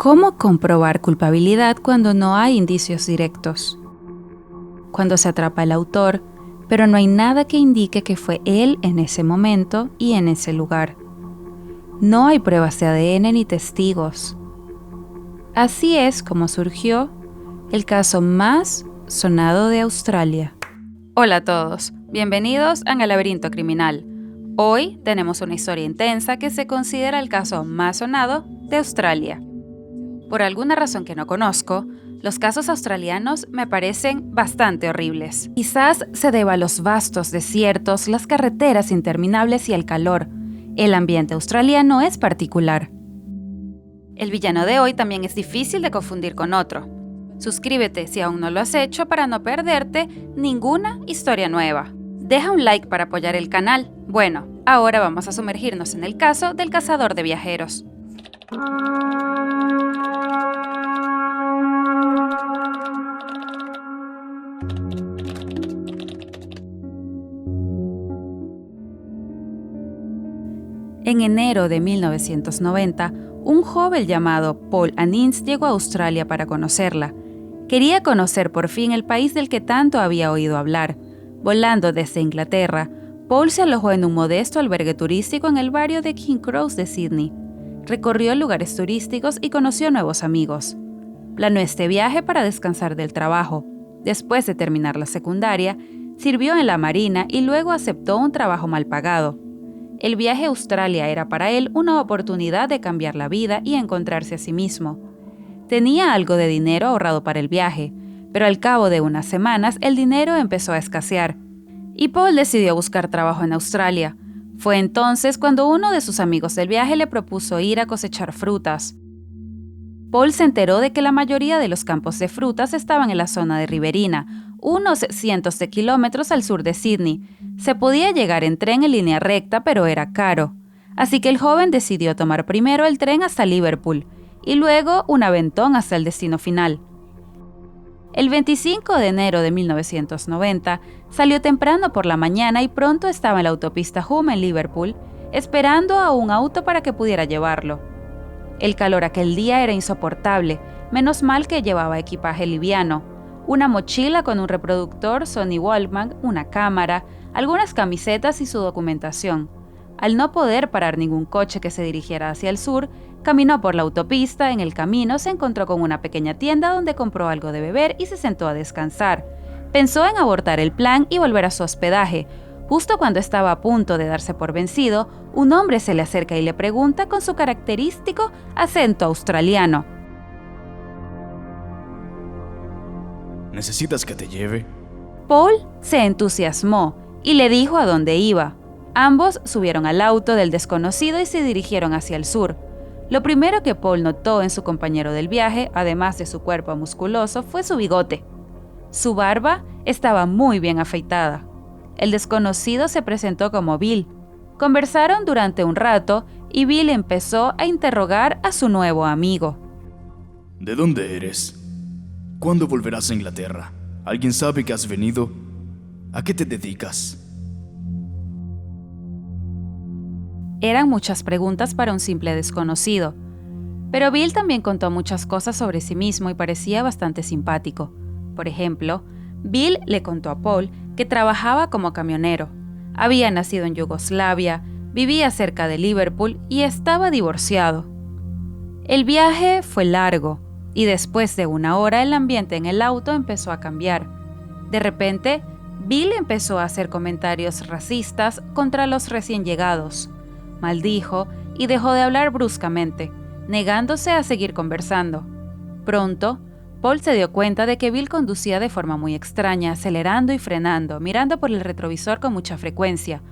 ¿Cómo comprobar culpabilidad cuando no hay indicios directos? Cuando se atrapa el autor, pero no hay nada que indique que fue él en ese momento y en ese lugar. No hay pruebas de ADN ni testigos. Así es como surgió el caso más sonado de Australia. Hola a todos, bienvenidos a El Laberinto Criminal. Hoy tenemos una historia intensa que se considera el caso más sonado de Australia. Por alguna razón que no conozco, los casos australianos me parecen bastante horribles. Quizás se deba a los vastos desiertos, las carreteras interminables y el calor. El ambiente australiano es particular. El villano de hoy también es difícil de confundir con otro. Suscríbete si aún no lo has hecho para no perderte ninguna historia nueva. Deja un like para apoyar el canal. Bueno, ahora vamos a sumergirnos en el caso del cazador de viajeros. En enero de 1990, un joven llamado Paul Anins llegó a Australia para conocerla. Quería conocer por fin el país del que tanto había oído hablar. Volando desde Inglaterra, Paul se alojó en un modesto albergue turístico en el barrio de King Cross de Sydney. Recorrió lugares turísticos y conoció nuevos amigos. Planeó este viaje para descansar del trabajo. Después de terminar la secundaria, sirvió en la marina y luego aceptó un trabajo mal pagado. El viaje a Australia era para él una oportunidad de cambiar la vida y encontrarse a sí mismo. Tenía algo de dinero ahorrado para el viaje, pero al cabo de unas semanas el dinero empezó a escasear, y Paul decidió buscar trabajo en Australia. Fue entonces cuando uno de sus amigos del viaje le propuso ir a cosechar frutas. Paul se enteró de que la mayoría de los campos de frutas estaban en la zona de Riverina, unos cientos de kilómetros al sur de Sydney. Se podía llegar en tren en línea recta, pero era caro. Así que el joven decidió tomar primero el tren hasta Liverpool y luego un aventón hasta el destino final. El 25 de enero de 1990 salió temprano por la mañana y pronto estaba en la autopista Hume en Liverpool, esperando a un auto para que pudiera llevarlo. El calor aquel día era insoportable, menos mal que llevaba equipaje liviano, una mochila con un reproductor Sony Walkman, una cámara, algunas camisetas y su documentación. Al no poder parar ningún coche que se dirigiera hacia el sur, caminó por la autopista. En el camino se encontró con una pequeña tienda donde compró algo de beber y se sentó a descansar. Pensó en abortar el plan y volver a su hospedaje. Justo cuando estaba a punto de darse por vencido, un hombre se le acerca y le pregunta con su característico acento australiano: ¿Necesitas que te lleve? Paul se entusiasmó y le dijo a dónde iba. Ambos subieron al auto del desconocido y se dirigieron hacia el sur. Lo primero que Paul notó en su compañero del viaje, además de su cuerpo musculoso, fue su bigote. Su barba estaba muy bien afeitada. El desconocido se presentó como Bill. Conversaron durante un rato y Bill empezó a interrogar a su nuevo amigo. ¿De dónde eres? ¿Cuándo volverás a Inglaterra? ¿Alguien sabe que has venido? ¿A qué te dedicas? Eran muchas preguntas para un simple desconocido. Pero Bill también contó muchas cosas sobre sí mismo y parecía bastante simpático. Por ejemplo, Bill le contó a Paul que trabajaba como camionero. Había nacido en Yugoslavia, vivía cerca de Liverpool y estaba divorciado. El viaje fue largo y después de una hora el ambiente en el auto empezó a cambiar. De repente, Bill empezó a hacer comentarios racistas contra los recién llegados. Maldijo y dejó de hablar bruscamente, negándose a seguir conversando. Pronto, Paul se dio cuenta de que Bill conducía de forma muy extraña, acelerando y frenando, mirando por el retrovisor con mucha frecuencia.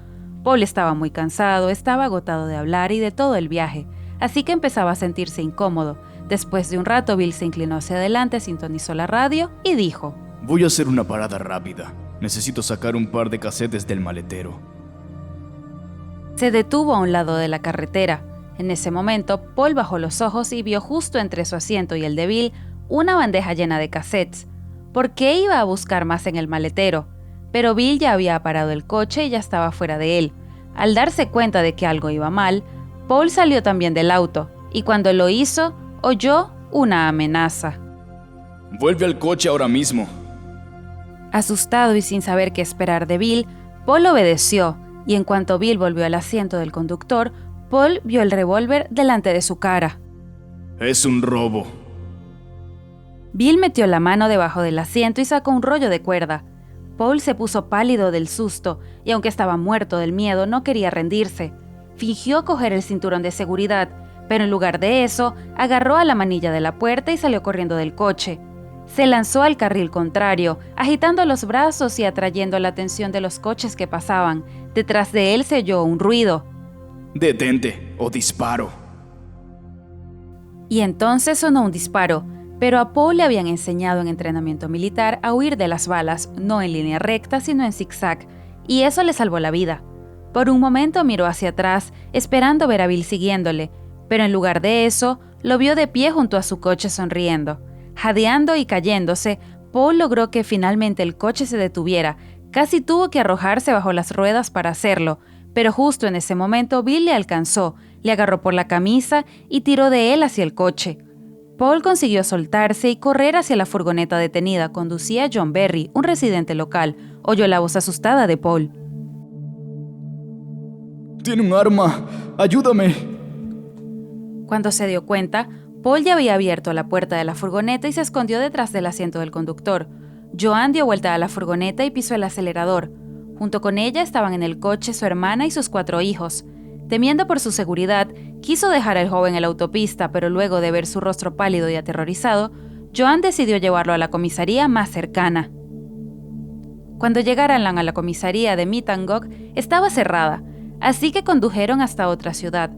Paul estaba muy cansado, estaba agotado de hablar y de todo el viaje, así que empezaba a sentirse incómodo. Después de un rato, Bill se inclinó hacia adelante, sintonizó la radio y dijo: Voy a hacer una parada rápida. Necesito sacar un par de casetes del maletero. Se detuvo a un lado de la carretera. En ese momento, Paul bajó los ojos y vio justo entre su asiento y el de Bill una bandeja llena de cassettes. ¿Por qué iba a buscar más en el maletero? Pero Bill ya había parado el coche y ya estaba fuera de él. Al darse cuenta de que algo iba mal, Paul salió también del auto, y cuando lo hizo, oyó una amenaza. Vuelve al coche ahora mismo. Asustado y sin saber qué esperar de Bill, Paul obedeció, y en cuanto Bill volvió al asiento del conductor, Paul vio el revólver delante de su cara. Es un robo. Bill metió la mano debajo del asiento y sacó un rollo de cuerda. Paul se puso pálido del susto y aunque estaba muerto del miedo, no quería rendirse. Fingió coger el cinturón de seguridad, pero en lugar de eso, agarró a la manilla de la puerta y salió corriendo del coche. Se lanzó al carril contrario, agitando los brazos y atrayendo la atención de los coches que pasaban. Detrás de él se oyó un ruido. Detente o disparo. Y entonces sonó un disparo, pero a Paul le habían enseñado en entrenamiento militar a huir de las balas, no en línea recta, sino en zigzag, y eso le salvó la vida. Por un momento miró hacia atrás, esperando ver a Bill siguiéndole, pero en lugar de eso, lo vio de pie junto a su coche sonriendo. Jadeando y cayéndose, Paul logró que finalmente el coche se detuviera. Casi tuvo que arrojarse bajo las ruedas para hacerlo, pero justo en ese momento Bill le alcanzó, le agarró por la camisa y tiró de él hacia el coche. Paul consiguió soltarse y correr hacia la furgoneta detenida. Conducía John Berry, un residente local. Oyó la voz asustada de Paul. ¡Tiene un arma! ¡Ayúdame! Cuando se dio cuenta, Paul ya había abierto la puerta de la furgoneta y se escondió detrás del asiento del conductor. Joan dio vuelta a la furgoneta y pisó el acelerador. Junto con ella estaban en el coche su hermana y sus 4 hijos. Temiendo por su seguridad, quiso dejar al joven en la autopista, pero luego de ver su rostro pálido y aterrorizado, Joan decidió llevarlo a la comisaría más cercana. Cuando llegaron a la comisaría de Mittangog, estaba cerrada, así que condujeron hasta otra ciudad.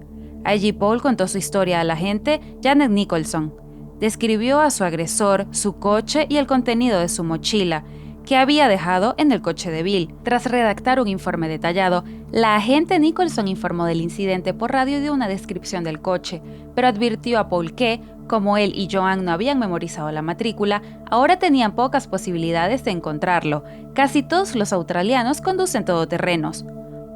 Allí Paul contó su historia al agente Janet Nicholson. Describió a su agresor, su coche y el contenido de su mochila, que había dejado en el coche de Bill. Tras redactar un informe detallado, la agente Nicholson informó del incidente por radio y dio una descripción del coche, pero advirtió a Paul que, como él y Joan no habían memorizado la matrícula, ahora tenían pocas posibilidades de encontrarlo. Casi todos los australianos conducen todoterrenos.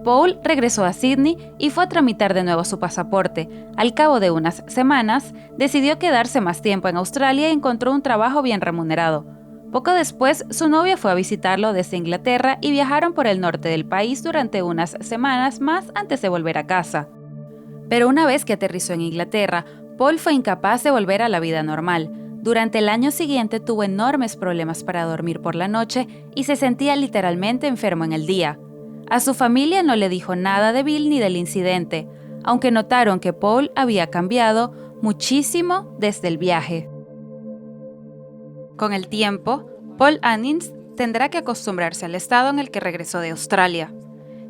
Paul regresó a Sydney y fue a tramitar de nuevo su pasaporte. Al cabo de unas semanas, decidió quedarse más tiempo en Australia y encontró un trabajo bien remunerado. Poco después, su novia fue a visitarlo desde Inglaterra y viajaron por el norte del país durante unas semanas más antes de volver a casa. Pero una vez que aterrizó en Inglaterra, Paul fue incapaz de volver a la vida normal. Durante el año siguiente tuvo enormes problemas para dormir por la noche y se sentía literalmente enfermo en el día. A su familia no le dijo nada de Bill ni del incidente, aunque notaron que Paul había cambiado muchísimo desde el viaje. Con el tiempo, Paul Annings tendrá que acostumbrarse al estado en el que regresó de Australia.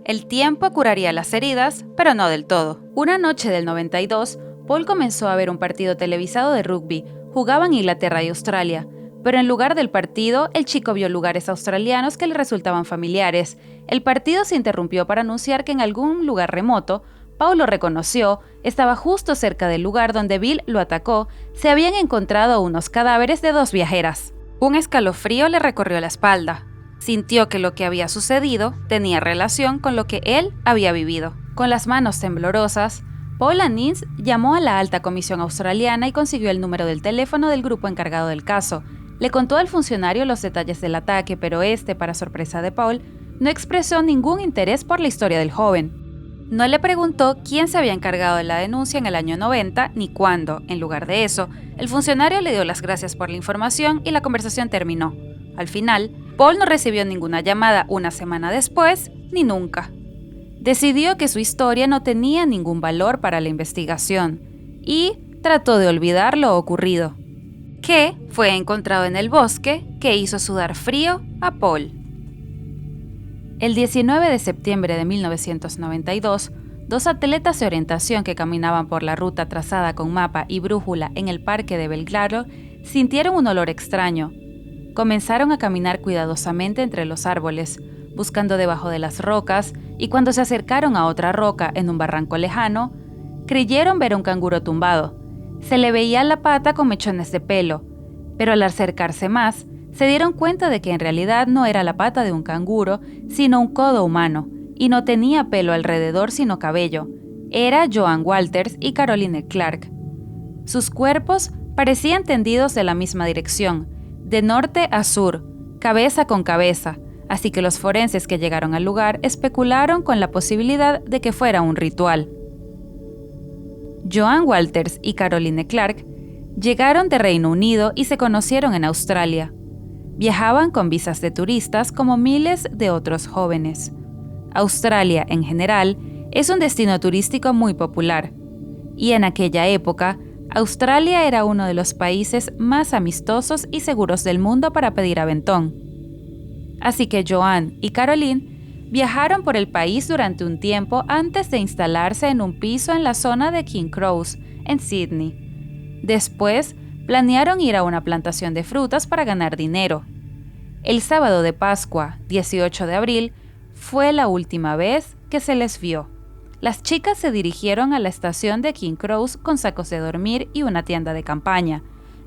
El tiempo curaría las heridas, pero no del todo. Una noche del 92, Paul comenzó a ver un partido televisado de rugby. Jugaban Inglaterra y Australia, pero en lugar del partido, el chico vio lugares australianos que le resultaban familiares. El partido se interrumpió para anunciar que en algún lugar remoto, Paul lo reconoció, estaba justo cerca del lugar donde Bill lo atacó, se habían encontrado unos cadáveres de 2 viajeras. Un escalofrío le recorrió la espalda. Sintió que lo que había sucedido tenía relación con lo que él había vivido. Con las manos temblorosas, Paul Annings llamó a la alta comisión australiana y consiguió el número del teléfono del grupo encargado del caso. Le contó al funcionario los detalles del ataque, pero este, para sorpresa de Paul, no expresó ningún interés por la historia del joven. No le preguntó quién se había encargado de la denuncia en el año 90 ni cuándo. En lugar de eso, el funcionario le dio las gracias por la información y la conversación terminó. Al final, Paul no recibió ninguna llamada una semana después, ni nunca. Decidió que su historia no tenía ningún valor para la investigación y trató de olvidar lo ocurrido, que fue encontrado en el bosque que hizo sudar frío a Paul. El 19 de septiembre de 1992, 2 atletas de orientación que caminaban por la ruta trazada con mapa y brújula en el parque de Belgrado sintieron un olor extraño. Comenzaron a caminar cuidadosamente entre los árboles, buscando debajo de las rocas, y cuando se acercaron a otra roca en un barranco lejano, creyeron ver un canguro tumbado. Se le veía la pata con mechones de pelo, pero al acercarse más, se dieron cuenta de que en realidad no era la pata de un canguro, sino un codo humano, y no tenía pelo alrededor sino cabello. Era Joan Walters y Caroline Clark. Sus cuerpos parecían tendidos de la misma dirección, de norte a sur, cabeza con cabeza, así que los forenses que llegaron al lugar especularon con la posibilidad de que fuera un ritual. Joan Walters y Caroline Clark llegaron de Reino Unido y se conocieron en Australia. Viajaban con visas de turistas como miles de otros jóvenes. Australia, en general, es un destino turístico muy popular, y en aquella época, Australia era uno de los países más amistosos y seguros del mundo para pedir aventón. Así que Joan y Caroline viajaron por el país durante un tiempo antes de instalarse en un piso en la zona de King Cross, en Sydney. Después, planearon ir a una plantación de frutas para ganar dinero. El sábado de Pascua, 18 de abril, fue la última vez que se les vio. Las chicas se dirigieron a la estación de King Cross con sacos de dormir y una tienda de campaña.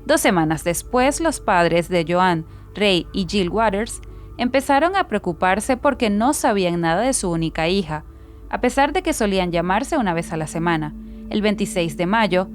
2 semanas después, los padres de Joan, Ray y Jill Waters empezaron a preocuparse porque no sabían nada de su única hija, a pesar de que solían llamarse una vez a la semana. El 26 de mayo,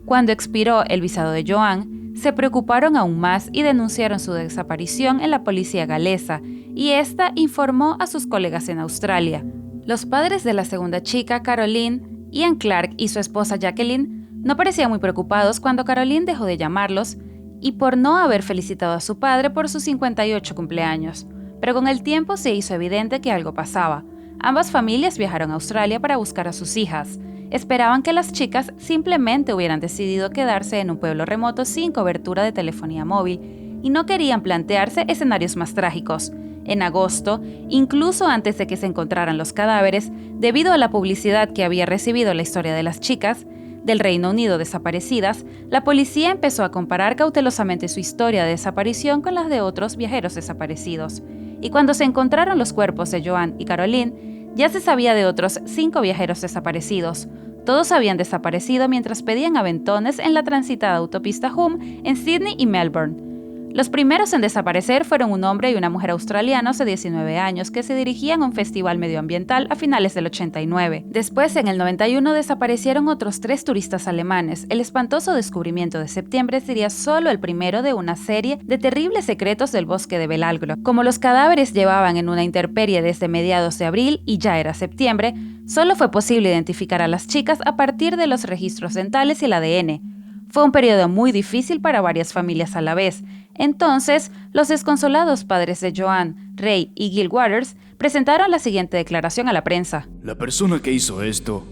cuando expiró el visado de Joan, se preocuparon aún más y denunciaron su desaparición en la policía galesa, y esta informó a sus colegas en Australia. Los padres de la segunda chica, Caroline, Ian Clark y su esposa Jacqueline, no parecían muy preocupados cuando Caroline dejó de llamarlos y por no haber felicitado a su padre por sus 58 cumpleaños. Pero con el tiempo se hizo evidente que algo pasaba. Ambas familias viajaron a Australia para buscar a sus hijas. Esperaban que las chicas simplemente hubieran decidido quedarse en un pueblo remoto sin cobertura de telefonía móvil y no querían plantearse escenarios más trágicos. En agosto, incluso antes de que se encontraran los cadáveres, debido a la publicidad que había recibido la historia de las chicas del Reino Unido desaparecidas, la policía empezó a comparar cautelosamente su historia de desaparición con las de otros viajeros desaparecidos. Y cuando se encontraron los cuerpos de Joan y Caroline, ya se sabía de otros 5 viajeros desaparecidos. Todos habían desaparecido mientras pedían aventones en la transitada autopista Hume en Sydney y Melbourne. Los primeros en desaparecer fueron un hombre y una mujer australianos de 19 años que se dirigían a un festival medioambiental a finales del 89. Después, en el 91, desaparecieron otros 3 turistas alemanes. El espantoso descubrimiento de septiembre sería solo el primero de una serie de terribles secretos del bosque de Belagro. Como los cadáveres llevaban en una intemperie desde mediados de abril y ya era septiembre, solo fue posible identificar a las chicas a partir de los registros dentales y el ADN. Fue un periodo muy difícil para varias familias a la vez. Entonces, los desconsolados padres de Joan, Ray y Jill Waters presentaron la siguiente declaración a la prensa. La persona que hizo esto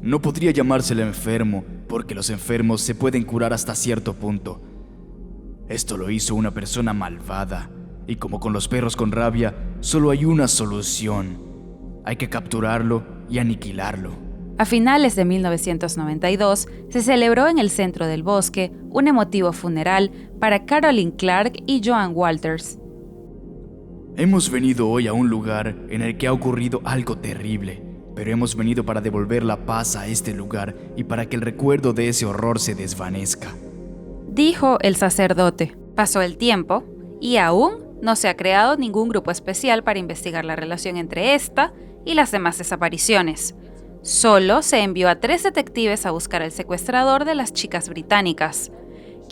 no podría llamársele enfermo, porque los enfermos se pueden curar hasta cierto punto. Esto lo hizo una persona malvada, y como con los perros con rabia, solo hay una solución. Hay que capturarlo y aniquilarlo. A finales de 1992, se celebró en el centro del bosque un emotivo funeral para Caroline Clark y Joan Walters. Hemos venido hoy a un lugar en el que ha ocurrido algo terrible, pero hemos venido para devolver la paz a este lugar y para que el recuerdo de ese horror se desvanezca, dijo el sacerdote. Pasó el tiempo y aún no se ha creado ningún grupo especial para investigar la relación entre esta y las demás desapariciones. Solo se envió a 3 detectives a buscar al secuestrador de las chicas británicas,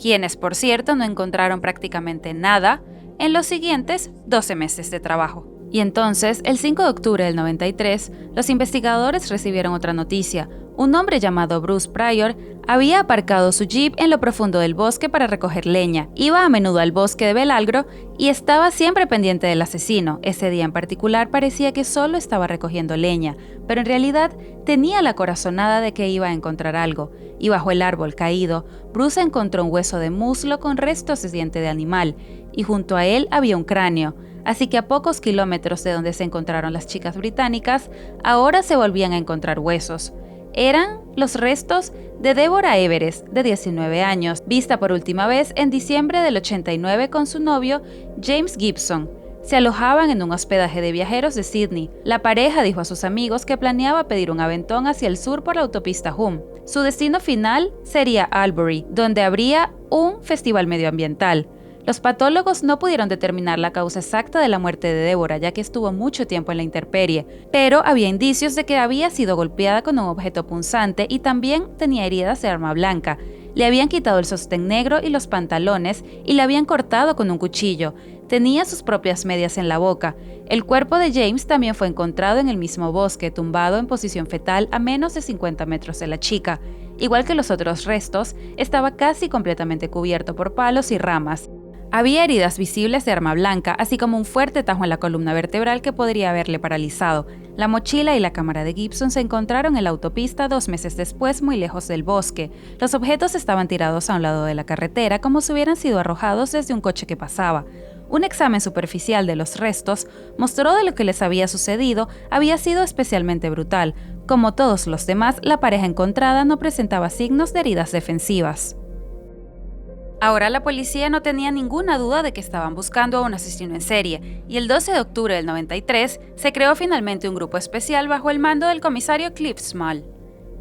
quienes, por cierto, no encontraron prácticamente nada en los siguientes 12 meses de trabajo. Y entonces, el 5 de octubre del 93, los investigadores recibieron otra noticia. Un hombre llamado Bruce Pryor había aparcado su jeep en lo profundo del bosque para recoger leña. Iba a menudo al bosque de Belagro y estaba siempre pendiente del asesino. Ese día en particular parecía que solo estaba recogiendo leña, pero en realidad tenía la corazonada de que iba a encontrar algo. Y bajo el árbol caído, Bruce encontró un hueso de muslo con restos de diente de animal, y junto a él había un cráneo. Así que a pocos kilómetros de donde se encontraron las chicas británicas, ahora se volvían a encontrar huesos. Eran los restos de Deborah Everest, de 19 años, vista por última vez en diciembre del 89 con su novio James Gibson. Se alojaban en un hospedaje de viajeros de Sydney. La pareja dijo a sus amigos que planeaba pedir un aventón hacia el sur por la autopista Hume. Su destino final sería Albury, donde habría un festival medioambiental. Los patólogos no pudieron determinar la causa exacta de la muerte de Deborah, ya que estuvo mucho tiempo en la intemperie, pero había indicios de que había sido golpeada con un objeto punzante y también tenía heridas de arma blanca. Le habían quitado el sostén negro y los pantalones y le habían cortado con un cuchillo. Tenía sus propias medias en la boca. El cuerpo de James también fue encontrado en el mismo bosque, tumbado en posición fetal a menos de 50 metros de la chica. Igual que los otros restos, estaba casi completamente cubierto por palos y ramas. Había heridas visibles de arma blanca, así como un fuerte tajo en la columna vertebral que podría haberle paralizado. La mochila y la cámara de Gibson se encontraron en la autopista 2 meses después, muy lejos del bosque. Los objetos estaban tirados a un lado de la carretera, como si hubieran sido arrojados desde un coche que pasaba. Un examen superficial de los restos mostró de lo que les había sucedido había sido especialmente brutal. Como todos los demás, la pareja encontrada no presentaba signos de heridas defensivas. Ahora la policía no tenía ninguna duda de que estaban buscando a un asesino en serie, y el 12 de octubre del 93 se creó finalmente un grupo especial bajo el mando del comisario Cliff Small.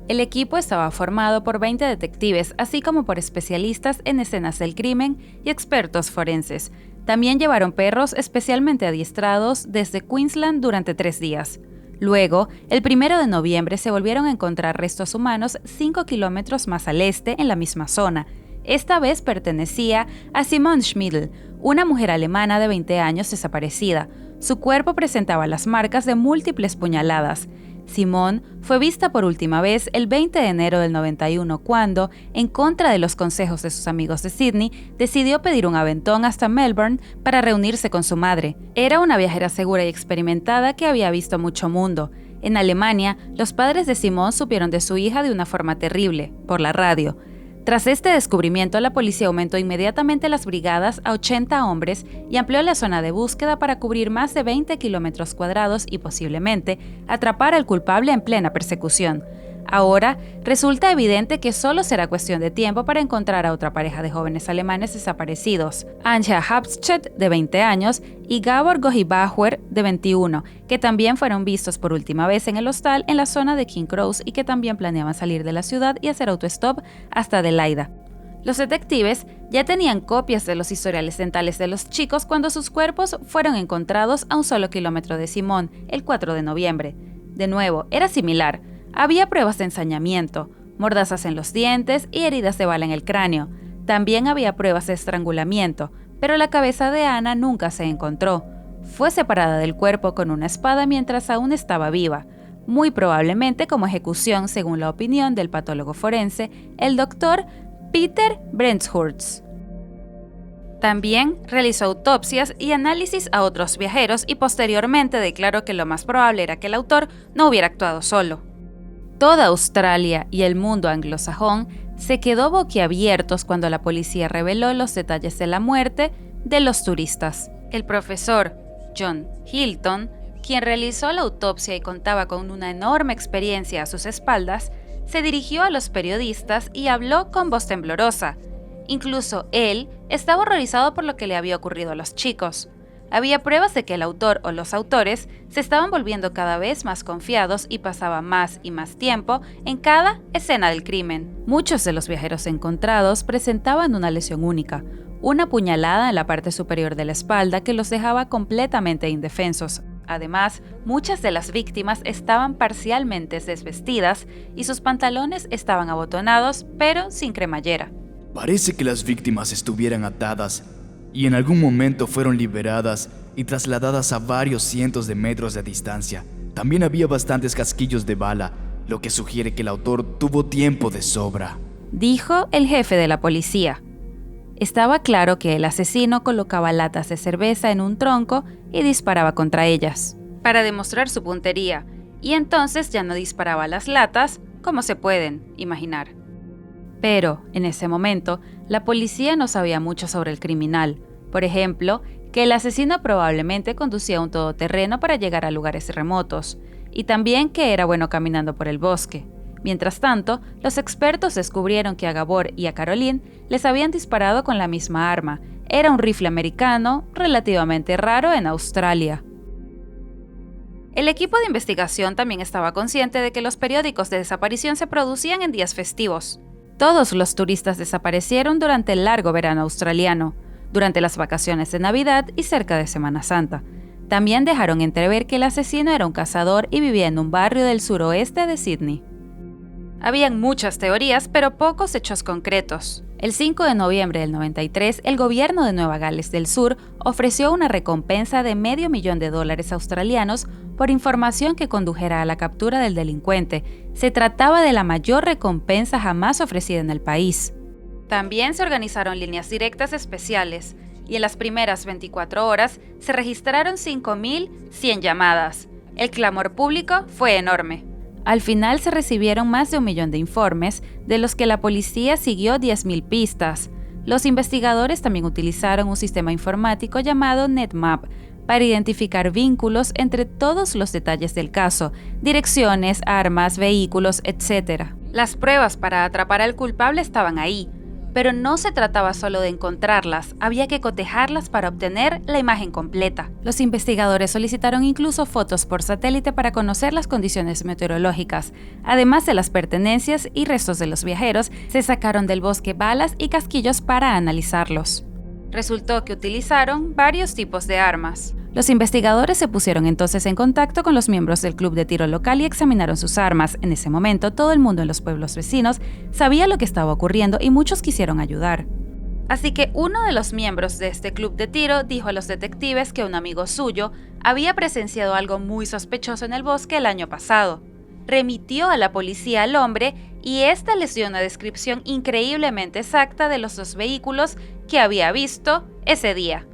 El equipo estaba formado por 20 detectives, así como por especialistas en escenas del crimen y expertos forenses. También llevaron perros especialmente adiestrados desde Queensland durante 3 días. Luego, el 1 de noviembre se volvieron a encontrar restos humanos 5 kilómetros más al este en la misma zona. Esta vez pertenecía a Simone Schmidl, una mujer alemana de 20 años desaparecida. Su cuerpo presentaba las marcas de múltiples puñaladas. Simone fue vista por última vez el 20 de enero del 91 cuando, en contra de los consejos de sus amigos de Sydney, decidió pedir un aventón hasta Melbourne para reunirse con su madre. Era una viajera segura y experimentada que había visto mucho mundo. En Alemania, los padres de Simone supieron de su hija de una forma terrible, por la radio. Tras este descubrimiento, la policía aumentó inmediatamente las brigadas a 80 hombres y amplió la zona de búsqueda para cubrir más de 20 kilómetros cuadrados y posiblemente atrapar al culpable en plena persecución. Ahora, resulta evidente que solo será cuestión de tiempo para encontrar a otra pareja de jóvenes alemanes desaparecidos, Anja Habstedt, de 20 años, y Gabor Gohibauer, de 21, que también fueron vistos por última vez en el hostal en la zona de King Cross y que también planeaban salir de la ciudad y hacer autostop hasta Adelaida. Los detectives ya tenían copias de los historiales dentales de los chicos cuando sus cuerpos fueron encontrados a un solo kilómetro de Simone, el 4 de noviembre. De nuevo, era similar. Había pruebas de ensañamiento, mordazas en los dientes y heridas de bala en el cráneo. También había pruebas de estrangulamiento, pero la cabeza de Anna nunca se encontró. Fue separada del cuerpo con una espada mientras aún estaba viva, muy probablemente como ejecución según la opinión del patólogo forense, el doctor Peter Brentshurst. También realizó autopsias y análisis a otros viajeros y posteriormente declaró que lo más probable era que el autor no hubiera actuado solo. Toda Australia y el mundo anglosajón se quedó boquiabiertos cuando la policía reveló los detalles de la muerte de los turistas. El profesor John Hilton, quien realizó la autopsia y contaba con una enorme experiencia a sus espaldas, se dirigió a los periodistas y habló con voz temblorosa. Incluso él estaba horrorizado por lo que le había ocurrido a los chicos. Había pruebas de que el autor o los autores se estaban volviendo cada vez más confiados y pasaba más y más tiempo en cada escena del crimen. Muchos de los viajeros encontrados presentaban una lesión única, una puñalada en la parte superior de la espalda que los dejaba completamente indefensos. Además, muchas de las víctimas estaban parcialmente desvestidas y sus pantalones estaban abotonados, pero sin cremallera. Parece que las víctimas estuvieran atadas y en algún momento fueron liberadas y trasladadas a varios cientos de metros de distancia. También había bastantes casquillos de bala, lo que sugiere que el autor tuvo tiempo de sobra, dijo el jefe de la policía. Estaba claro que el asesino colocaba latas de cerveza en un tronco y disparaba contra ellas, para demostrar su puntería, y entonces ya no disparaba las latas, como se pueden imaginar. Pero, en ese momento, la policía no sabía mucho sobre el criminal. Por ejemplo, que el asesino probablemente conducía un todoterreno para llegar a lugares remotos, y también que era bueno caminando por el bosque. Mientras tanto, los expertos descubrieron que a Gabor y a Caroline les habían disparado con la misma arma. Era un rifle americano relativamente raro en Australia. El equipo de investigación también estaba consciente de que los periódicos de desaparición se producían en días festivos. Todos los turistas desaparecieron durante el largo verano australiano, durante las vacaciones de Navidad y cerca de Semana Santa. También dejaron entrever que el asesino era un cazador y vivía en un barrio del suroeste de Sydney. Habían muchas teorías, pero pocos hechos concretos. El 5 de noviembre del 93, el gobierno de Nueva Gales del Sur ofreció una recompensa de $500,000 australianos por información que condujera a la captura del delincuente. Se trataba de la mayor recompensa jamás ofrecida en el país. También se organizaron líneas directas especiales, y en las primeras 24 horas se registraron 5.100 llamadas. El clamor público fue enorme. Al final se recibieron más de 1 millón de informes, de los que la policía siguió 10.000 pistas. Los investigadores también utilizaron un sistema informático llamado NetMap para identificar vínculos entre todos los detalles del caso, direcciones, armas, vehículos, etc. Las pruebas para atrapar al culpable estaban ahí, pero no se trataba solo de encontrarlas, había que cotejarlas para obtener la imagen completa. Los investigadores solicitaron incluso fotos por satélite para conocer las condiciones meteorológicas. Además de las pertenencias y restos de los viajeros, se sacaron del bosque balas y casquillos para analizarlos. Resultó que utilizaron varios tipos de armas. Los investigadores se pusieron entonces en contacto con los miembros del club de tiro local y examinaron sus armas. En ese momento, todo el mundo en los pueblos vecinos sabía lo que estaba ocurriendo y muchos quisieron ayudar. Así que uno de los miembros de este club de tiro dijo a los detectives que un amigo suyo había presenciado algo muy sospechoso en el bosque el año pasado. Remitió a la policía al hombre y ésta les dio una descripción increíblemente exacta de los 2 vehículos que había visto ese día.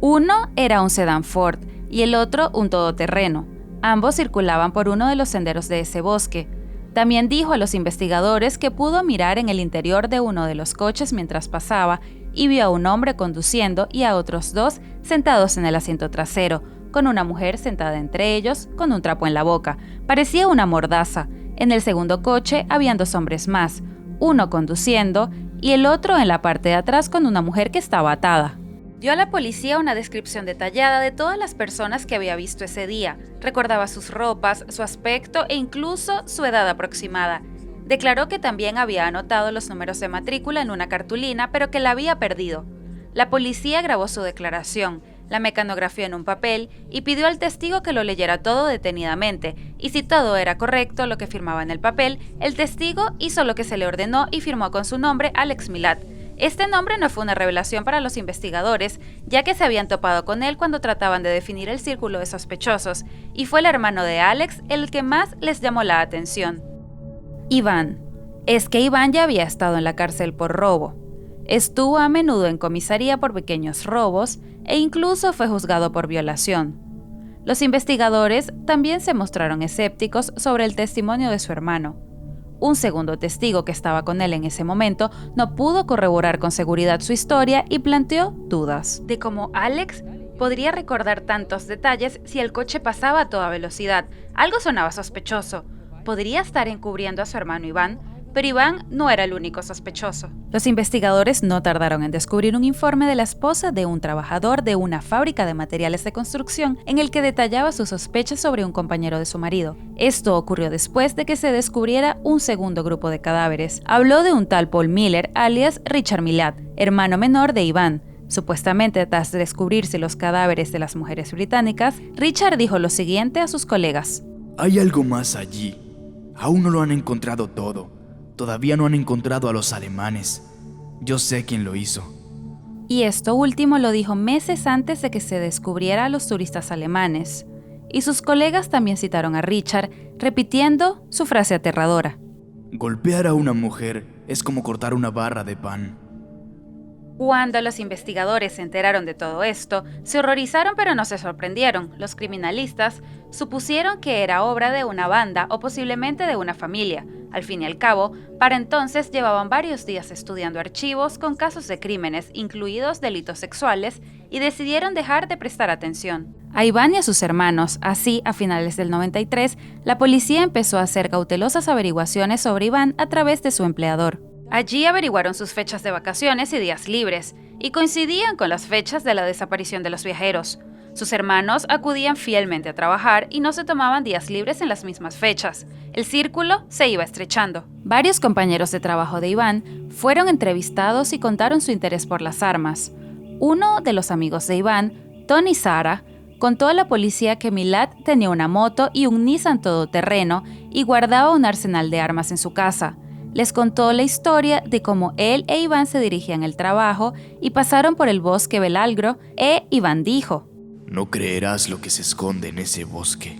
Uno era un sedán Ford y el otro un todoterreno. Ambos circulaban por uno de los senderos de ese bosque. También dijo a los investigadores que pudo mirar en el interior de uno de los coches mientras pasaba y vio a un hombre conduciendo y a otros 2 sentados en el asiento trasero, con una mujer sentada entre ellos con un trapo en la boca. Parecía una mordaza. En el segundo coche habían 2 hombres más, uno conduciendo y el otro en la parte de atrás con una mujer que estaba atada. Dio a la policía una descripción detallada de todas las personas que había visto ese día. Recordaba sus ropas, su aspecto e incluso su edad aproximada. Declaró que también había anotado los números de matrícula en una cartulina, pero que la había perdido. La policía grabó su declaración, la mecanografió en un papel y pidió al testigo que lo leyera todo detenidamente, y si todo era correcto lo que firmaba en el papel, el testigo hizo lo que se le ordenó y firmó con su nombre Alex Milat. Este nombre no fue una revelación para los investigadores, ya que se habían topado con él cuando trataban de definir el círculo de sospechosos, y fue el hermano de Alex el que más les llamó la atención. Iván. Es que Iván ya había estado en la cárcel por robo. Estuvo a menudo en comisaría por pequeños robos e incluso fue juzgado por violación. Los investigadores también se mostraron escépticos sobre el testimonio de su hermano. Un segundo testigo que estaba con él en ese momento no pudo corroborar con seguridad su historia y planteó dudas de cómo Alex podría recordar tantos detalles si el coche pasaba a toda velocidad. Algo sonaba sospechoso. Podría estar encubriendo a su hermano Iván, pero Iván no era el único sospechoso. Los investigadores no tardaron en descubrir un informe de la esposa de un trabajador de una fábrica de materiales de construcción en el que detallaba sus sospechas sobre un compañero de su marido. Esto ocurrió después de que se descubriera un segundo grupo de cadáveres. Habló de un tal Paul Miller, alias Richard Milat, hermano menor de Iván. Supuestamente, tras descubrirse los cadáveres de las mujeres británicas, Richard dijo lo siguiente a sus colegas: Hay algo más allí. Aún no lo han encontrado todo. Todavía no han encontrado a los alemanes. Yo sé quién lo hizo. Y esto último lo dijo meses antes de que se descubriera a los turistas alemanes. Y sus colegas también citaron a Richard, repitiendo su frase aterradora: Golpear a una mujer es como cortar una barra de pan. Cuando los investigadores se enteraron de todo esto, se horrorizaron pero no se sorprendieron. Los criminalistas supusieron que era obra de una banda o posiblemente de una familia. Al fin y al cabo, para entonces llevaban varios días estudiando archivos con casos de crímenes, incluidos delitos sexuales, y decidieron dejar de prestar atención a Iván y a sus hermanos. Así, a finales del 93, la policía empezó a hacer cautelosas averiguaciones sobre Iván a través de su empleador. Allí averiguaron sus fechas de vacaciones y días libres, y coincidían con las fechas de la desaparición de los viajeros. Sus hermanos acudían fielmente a trabajar y no se tomaban días libres en las mismas fechas. El círculo se iba estrechando. Varios compañeros de trabajo de Iván fueron entrevistados y contaron su interés por las armas. Uno de los amigos de Iván, Tony Sara, contó a la policía que Milat tenía una moto y un Nissan todoterreno y guardaba un arsenal de armas en su casa. Les contó la historia de cómo él e Iván se dirigían al trabajo y pasaron por el bosque Belálgro, Iván dijo: No creerás lo que se esconde en ese bosque.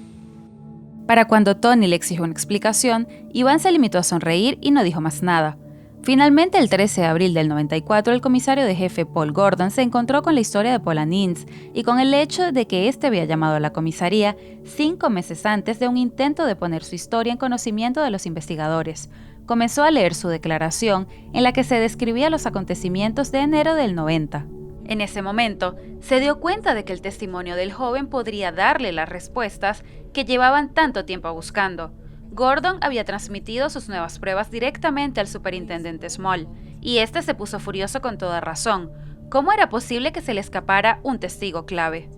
Para cuando Tony le exigió una explicación, Iván se limitó a sonreír y no dijo más nada. Finalmente, el 13 de abril del 94, el comisario de jefe Paul Gordon se encontró con la historia de Paul Anins y con el hecho de que éste había llamado a la comisaría 5 meses antes de un intento de poner su historia en conocimiento de los investigadores. Comenzó a leer su declaración en la que se describía los acontecimientos de enero del 90. En ese momento, se dio cuenta de que el testimonio del joven podría darle las respuestas que llevaban tanto tiempo buscando. Gordon había transmitido sus nuevas pruebas directamente al superintendente Small, y este se puso furioso con toda razón. ¿Cómo era posible que se le escapara un testigo clave?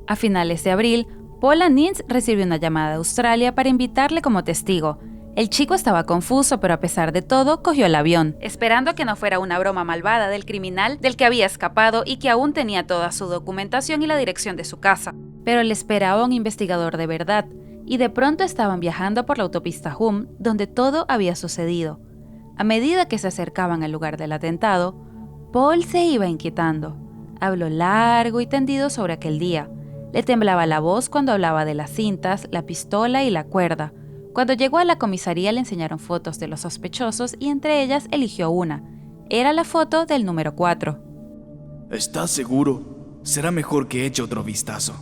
A finales de abril, Paul Anins recibió una llamada de Australia para invitarle como testigo. El chico estaba confuso, pero a pesar de todo, cogió el avión, esperando que no fuera una broma malvada del criminal del que había escapado y que aún tenía toda su documentación y la dirección de su casa. Pero le esperaba un investigador de verdad, y de pronto estaban viajando por la autopista Hume, donde todo había sucedido. A medida que se acercaban al lugar del atentado, Paul se iba inquietando. Habló largo y tendido sobre aquel día. Le temblaba la voz cuando hablaba de las cintas, la pistola y la cuerda. Cuando llegó a la comisaría le enseñaron fotos de los sospechosos y entre ellas eligió una. Era la foto del número 4. ¿Estás seguro? Será mejor que eche otro vistazo.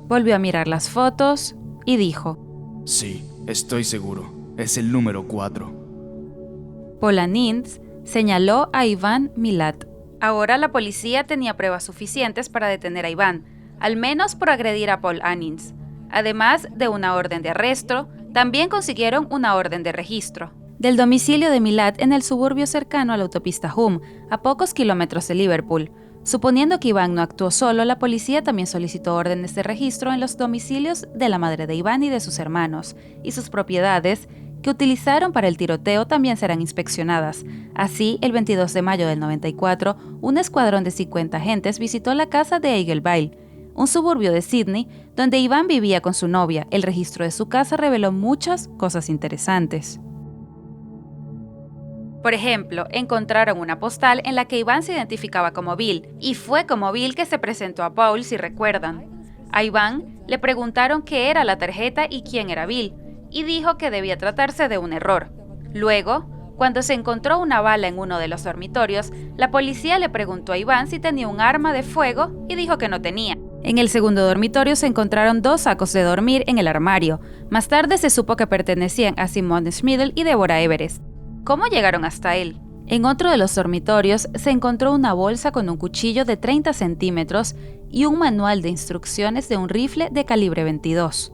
Volvió a mirar las fotos y dijo: Sí, estoy seguro. Es el número 4. Paul Anins señaló a Iván Milat. Ahora la policía tenía pruebas suficientes para detener a Iván, al menos por agredir a Paul Anins. Además de una orden de arresto, también consiguieron una orden de registro. Del domicilio de Milat en el suburbio cercano a la autopista Hume, a pocos kilómetros de Liverpool. Suponiendo que Iván no actuó solo, la policía también solicitó órdenes de registro en los domicilios de la madre de Iván y de sus hermanos, y sus propiedades, que utilizaron para el tiroteo, también serán inspeccionadas. Así, el 22 de mayo del 94, un escuadrón de 50 agentes visitó la casa de Eigelville, un suburbio de Sydney, donde Iván vivía con su novia. El registro de su casa reveló muchas cosas interesantes. Por ejemplo, encontraron una postal en la que Iván se identificaba como Bill, y fue como Bill que se presentó a Paul, si recuerdan. A Iván le preguntaron qué era la tarjeta y quién era Bill, y dijo que debía tratarse de un error. Luego, cuando se encontró una bala en uno de los dormitorios, la policía le preguntó a Iván si tenía un arma de fuego y dijo que no tenía. En el segundo dormitorio se encontraron 2 sacos de dormir en el armario. Más tarde se supo que pertenecían a Simone Schmidl y Deborah Everest. ¿Cómo llegaron hasta él? En otro de los dormitorios se encontró una bolsa con un cuchillo de 30 centímetros y un manual de instrucciones de un rifle de calibre 22.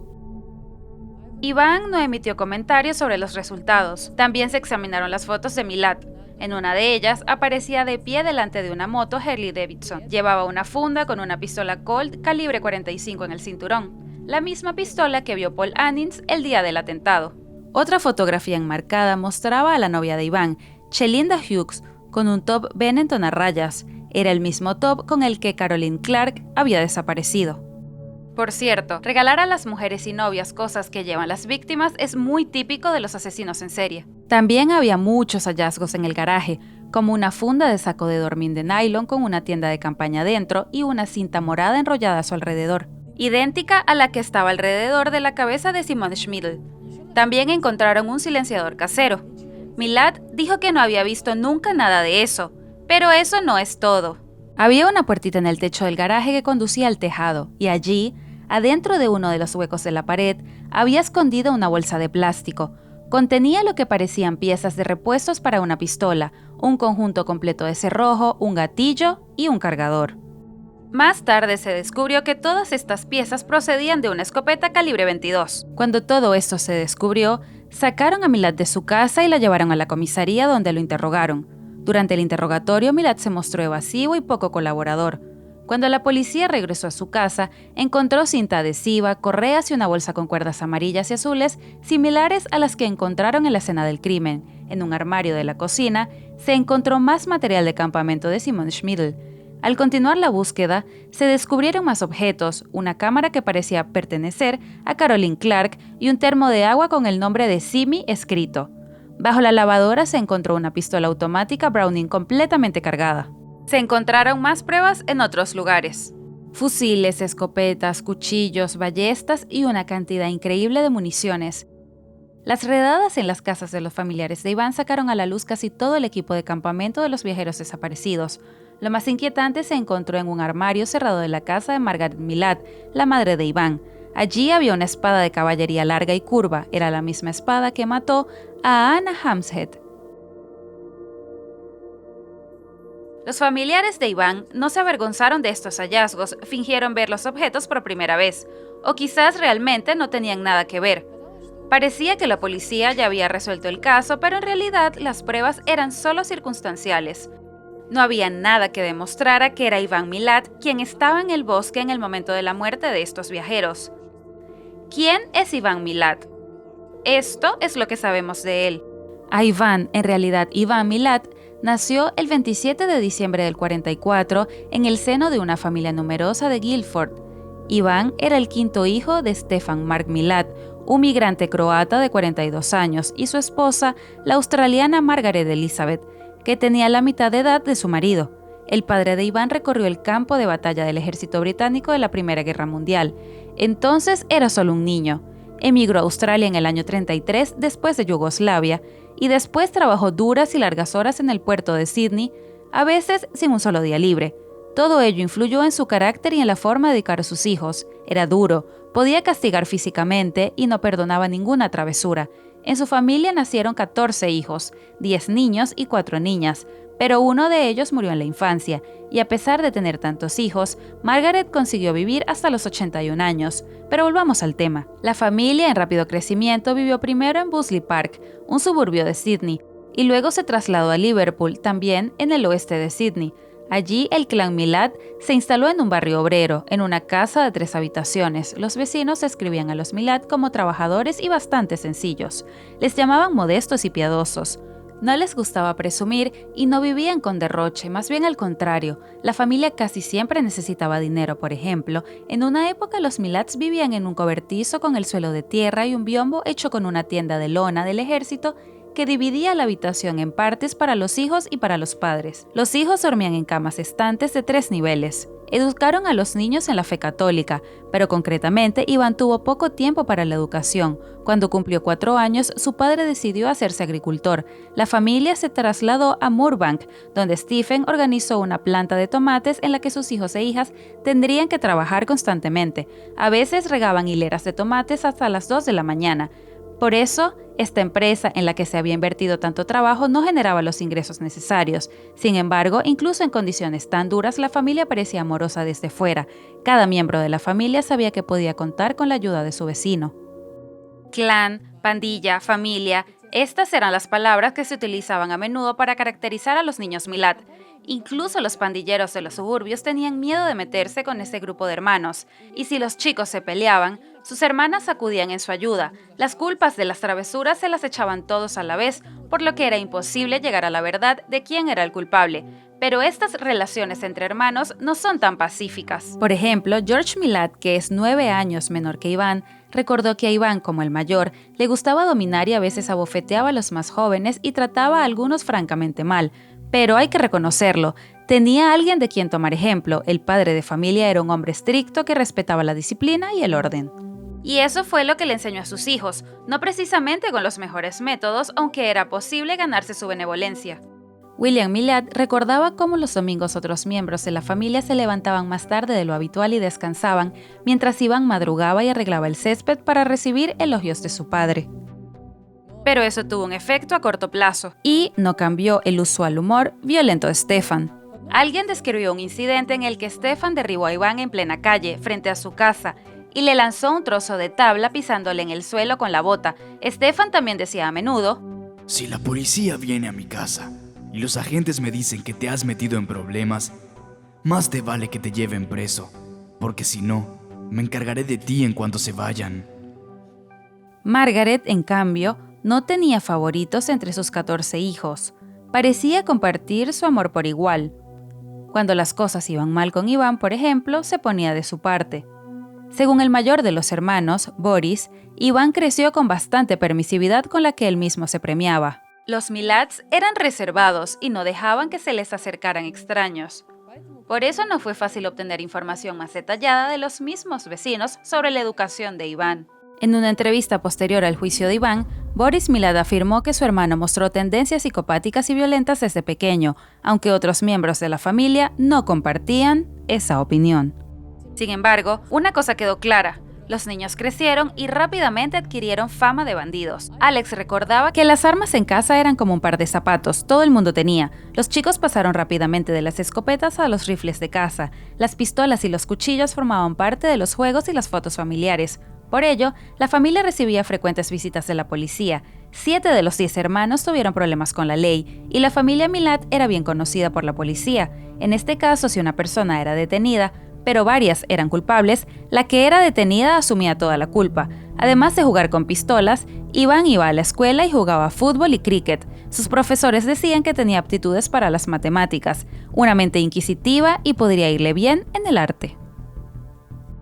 Iván no emitió comentarios sobre los resultados. También se examinaron las fotos de Milat. En una de ellas aparecía de pie delante de una moto Harley Davidson. Llevaba una funda con una pistola Colt calibre 45 en el cinturón, la misma pistola que vio Paul Anins el día del atentado. Otra fotografía enmarcada mostraba a la novia de Iván, Chelinda Hughes, con un top Benetton a rayas. Era el mismo top con el que Caroline Clark había desaparecido. Por cierto, regalar a las mujeres y novias cosas que llevan las víctimas es muy típico de los asesinos en serie. También había muchos hallazgos en el garaje, como una funda de saco de dormir de nylon con una tienda de campaña dentro y una cinta morada enrollada a su alrededor, idéntica a la que estaba alrededor de la cabeza de Simone Schmidl. También encontraron un silenciador casero. Milat dijo que no había visto nunca nada de eso, pero eso no es todo. Había una puertita en el techo del garaje que conducía al tejado, y allí, adentro de uno de los huecos de la pared, había escondido una bolsa de plástico. Contenía lo que parecían piezas de repuestos para una pistola, un conjunto completo de cerrojo, un gatillo y un cargador. Más tarde se descubrió que todas estas piezas procedían de una escopeta calibre 22. Cuando todo esto se descubrió, sacaron a Milat de su casa y la llevaron a la comisaría, donde lo interrogaron. Durante el interrogatorio, Milat se mostró evasivo y poco colaborador. Cuando la policía regresó a su casa, encontró cinta adhesiva, correas y una bolsa con cuerdas amarillas y azules similares a las que encontraron en la escena del crimen. En un armario de la cocina se encontró más material de campamento de Simone Schmidl. Al continuar la búsqueda, se descubrieron más objetos, una cámara que parecía pertenecer a Caroline Clark y un termo de agua con el nombre de Simi escrito. Bajo la lavadora se encontró una pistola automática Browning completamente cargada. Se encontraron más pruebas en otros lugares. Fusiles, escopetas, cuchillos, ballestas y una cantidad increíble de municiones. Las redadas en las casas de los familiares de Iván sacaron a la luz casi todo el equipo de campamento de los viajeros desaparecidos. Lo más inquietante se encontró en un armario cerrado de la casa de Margaret Milad, la madre de Iván. Allí había una espada de caballería larga y curva, era la misma espada que mató a Anna Hamshead. Los familiares de Iván no se avergonzaron de estos hallazgos, fingieron ver los objetos por primera vez, o quizás realmente no tenían nada que ver. Parecía que la policía ya había resuelto el caso, pero en realidad las pruebas eran solo circunstanciales. No había nada que demostrara que era Iván Milad quien estaba en el bosque en el momento de la muerte de estos viajeros. ¿Quién es Iván Milad? Esto es lo que sabemos de él. A Iván, en realidad Iván Milad, nació el 27 de diciembre del 44 en el seno de una familia numerosa de Guildford. Iván era el quinto hijo de Stefan Mark Milad, un migrante croata de 42 años, y su esposa, la australiana Margaret Elizabeth, que tenía la mitad de edad de su marido. El padre de Iván recorrió el campo de batalla del ejército británico de la Primera Guerra Mundial. Entonces era solo un niño. Emigró a Australia en el año 33 después de Yugoslavia y después trabajó duras y largas horas en el puerto de Sydney, a veces sin un solo día libre. Todo ello influyó en su carácter y en la forma de educar a sus hijos. Era duro, podía castigar físicamente y no perdonaba ninguna travesura. En su familia nacieron 14 hijos, 10 niños y 4 niñas, pero uno de ellos murió en la infancia, y a pesar de tener tantos hijos, Margaret consiguió vivir hasta los 81 años. Pero volvamos al tema. La familia en rápido crecimiento vivió primero en Bussley Park, un suburbio de Sydney, y luego se trasladó a Liverpool, también en el oeste de Sydney. Allí el clan Milad se instaló en un barrio obrero, en una casa de 3 habitaciones. Los vecinos describían a los Milad como trabajadores y bastante sencillos. Les llamaban modestos y piadosos. No les gustaba presumir y no vivían con derroche, más bien al contrario. La familia casi siempre necesitaba dinero, por ejemplo. En una época los Milads vivían en un cobertizo con el suelo de tierra y un biombo hecho con una tienda de lona del ejército que dividía la habitación en partes para los hijos y para los padres. Los hijos dormían en camas estantes de 3 niveles. Educaron a los niños en la fe católica, pero concretamente Iván tuvo poco tiempo para la educación. Cuando cumplió 4 años, su padre decidió hacerse agricultor. La familia se trasladó a Moorebank, donde Stephen organizó una planta de tomates en la que sus hijos e hijas tendrían que trabajar constantemente. A veces regaban hileras de tomates hasta las 2 de la mañana. Por eso, esta empresa en la que se había invertido tanto trabajo no generaba los ingresos necesarios. Sin embargo, incluso en condiciones tan duras, la familia parecía amorosa desde fuera. Cada miembro de la familia sabía que podía contar con la ayuda de su vecino. Clan, pandilla, familia, estas eran las palabras que se utilizaban a menudo para caracterizar a los niños Milad. Incluso los pandilleros de los suburbios tenían miedo de meterse con ese grupo de hermanos, y si los chicos se peleaban, sus hermanas acudían en su ayuda. Las culpas de las travesuras se las echaban todos a la vez, por lo que era imposible llegar a la verdad de quién era el culpable. Pero estas relaciones entre hermanos no son tan pacíficas. Por ejemplo, George Milad, que es 9 años menor que Iván, recordó que a Iván, como el mayor, le gustaba dominar y a veces abofeteaba a los más jóvenes y trataba a algunos francamente mal. Pero hay que reconocerlo, tenía a alguien de quien tomar ejemplo. El padre de familia era un hombre estricto que respetaba la disciplina y el orden. Y eso fue lo que le enseñó a sus hijos, no precisamente con los mejores métodos, aunque era posible ganarse su benevolencia. William Milad recordaba cómo los domingos otros miembros de la familia se levantaban más tarde de lo habitual y descansaban, mientras Iván madrugaba y arreglaba el césped para recibir elogios de su padre. Pero eso tuvo un efecto a corto plazo, y no cambió el usual humor violento de Stefan. Alguien describió un incidente en el que Stefan derribó a Iván en plena calle, frente a su casa, y le lanzó un trozo de tabla pisándole en el suelo con la bota. Stefan también decía a menudo: si la policía viene a mi casa y los agentes me dicen que te has metido en problemas, más te vale que te lleven preso, porque si no, me encargaré de ti en cuanto se vayan. Margaret, en cambio, no tenía favoritos entre sus 14 hijos. Parecía compartir su amor por igual. Cuando las cosas iban mal con Iván, por ejemplo, se ponía de su parte. Según el mayor de los hermanos, Boris, Iván creció con bastante permisividad con la que él mismo se premiaba. Los Milads eran reservados y no dejaban que se les acercaran extraños. Por eso no fue fácil obtener información más detallada de los mismos vecinos sobre la educación de Iván. En una entrevista posterior al juicio de Iván, Boris Milad afirmó que su hermano mostró tendencias psicopáticas y violentas desde pequeño, aunque otros miembros de la familia no compartían esa opinión. Sin embargo, una cosa quedó clara: los niños crecieron y rápidamente adquirieron fama de bandidos. Alex recordaba que las armas en casa eran como un par de zapatos, todo el mundo tenía. Los chicos pasaron rápidamente de las escopetas a los rifles de caza. Las pistolas y los cuchillos formaban parte de los juegos y las fotos familiares. Por ello, la familia recibía frecuentes visitas de la policía. 7 de los 10 hermanos tuvieron problemas con la ley, y la familia Milad era bien conocida por la policía. En este caso, si una persona era detenida, pero varias eran culpables, la que era detenida asumía toda la culpa. Además de jugar con pistolas, Iván iba a la escuela y jugaba fútbol y cricket. Sus profesores decían que tenía aptitudes para las matemáticas, una mente inquisitiva y podría irle bien en el arte.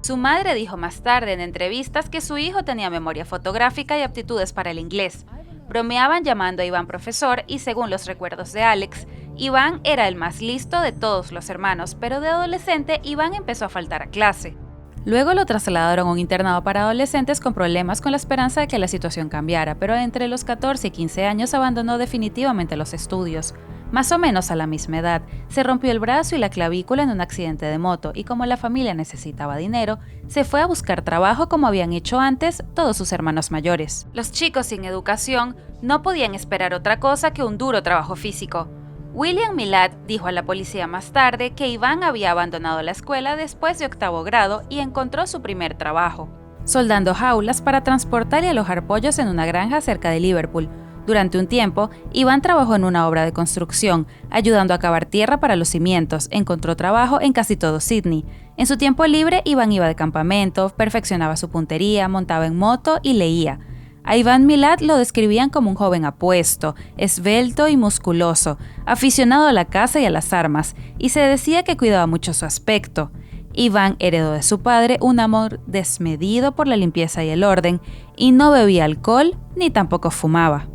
Su madre dijo más tarde en entrevistas que su hijo tenía memoria fotográfica y aptitudes para el inglés. Bromeaban llamando a Iván profesor y, según los recuerdos de Alex, Iván era el más listo de todos los hermanos, pero de adolescente Iván empezó a faltar a clase. Luego lo trasladaron a un internado para adolescentes con problemas, con la esperanza de que la situación cambiara, pero entre los 14 y 15 años abandonó definitivamente los estudios. Más o menos a la misma edad, se rompió el brazo y la clavícula en un accidente de moto, y como la familia necesitaba dinero, se fue a buscar trabajo como habían hecho antes todos sus hermanos mayores. Los chicos sin educación no podían esperar otra cosa que un duro trabajo físico. William Milad dijo a la policía más tarde que Iván había abandonado la escuela después de 8º grado y encontró su primer trabajo, soldando jaulas para transportar y alojar pollos en una granja cerca de Liverpool. Durante un tiempo, Iván trabajó en una obra de construcción, ayudando a cavar tierra para los cimientos. Encontró trabajo en casi todo Sydney. En su tiempo libre, Iván iba de campamento, perfeccionaba su puntería, montaba en moto y leía. A Iván Milad lo describían como un joven apuesto, esbelto y musculoso, aficionado a la caza y a las armas, y se decía que cuidaba mucho su aspecto. Iván heredó de su padre un amor desmedido por la limpieza y el orden, y no bebía alcohol ni tampoco fumaba,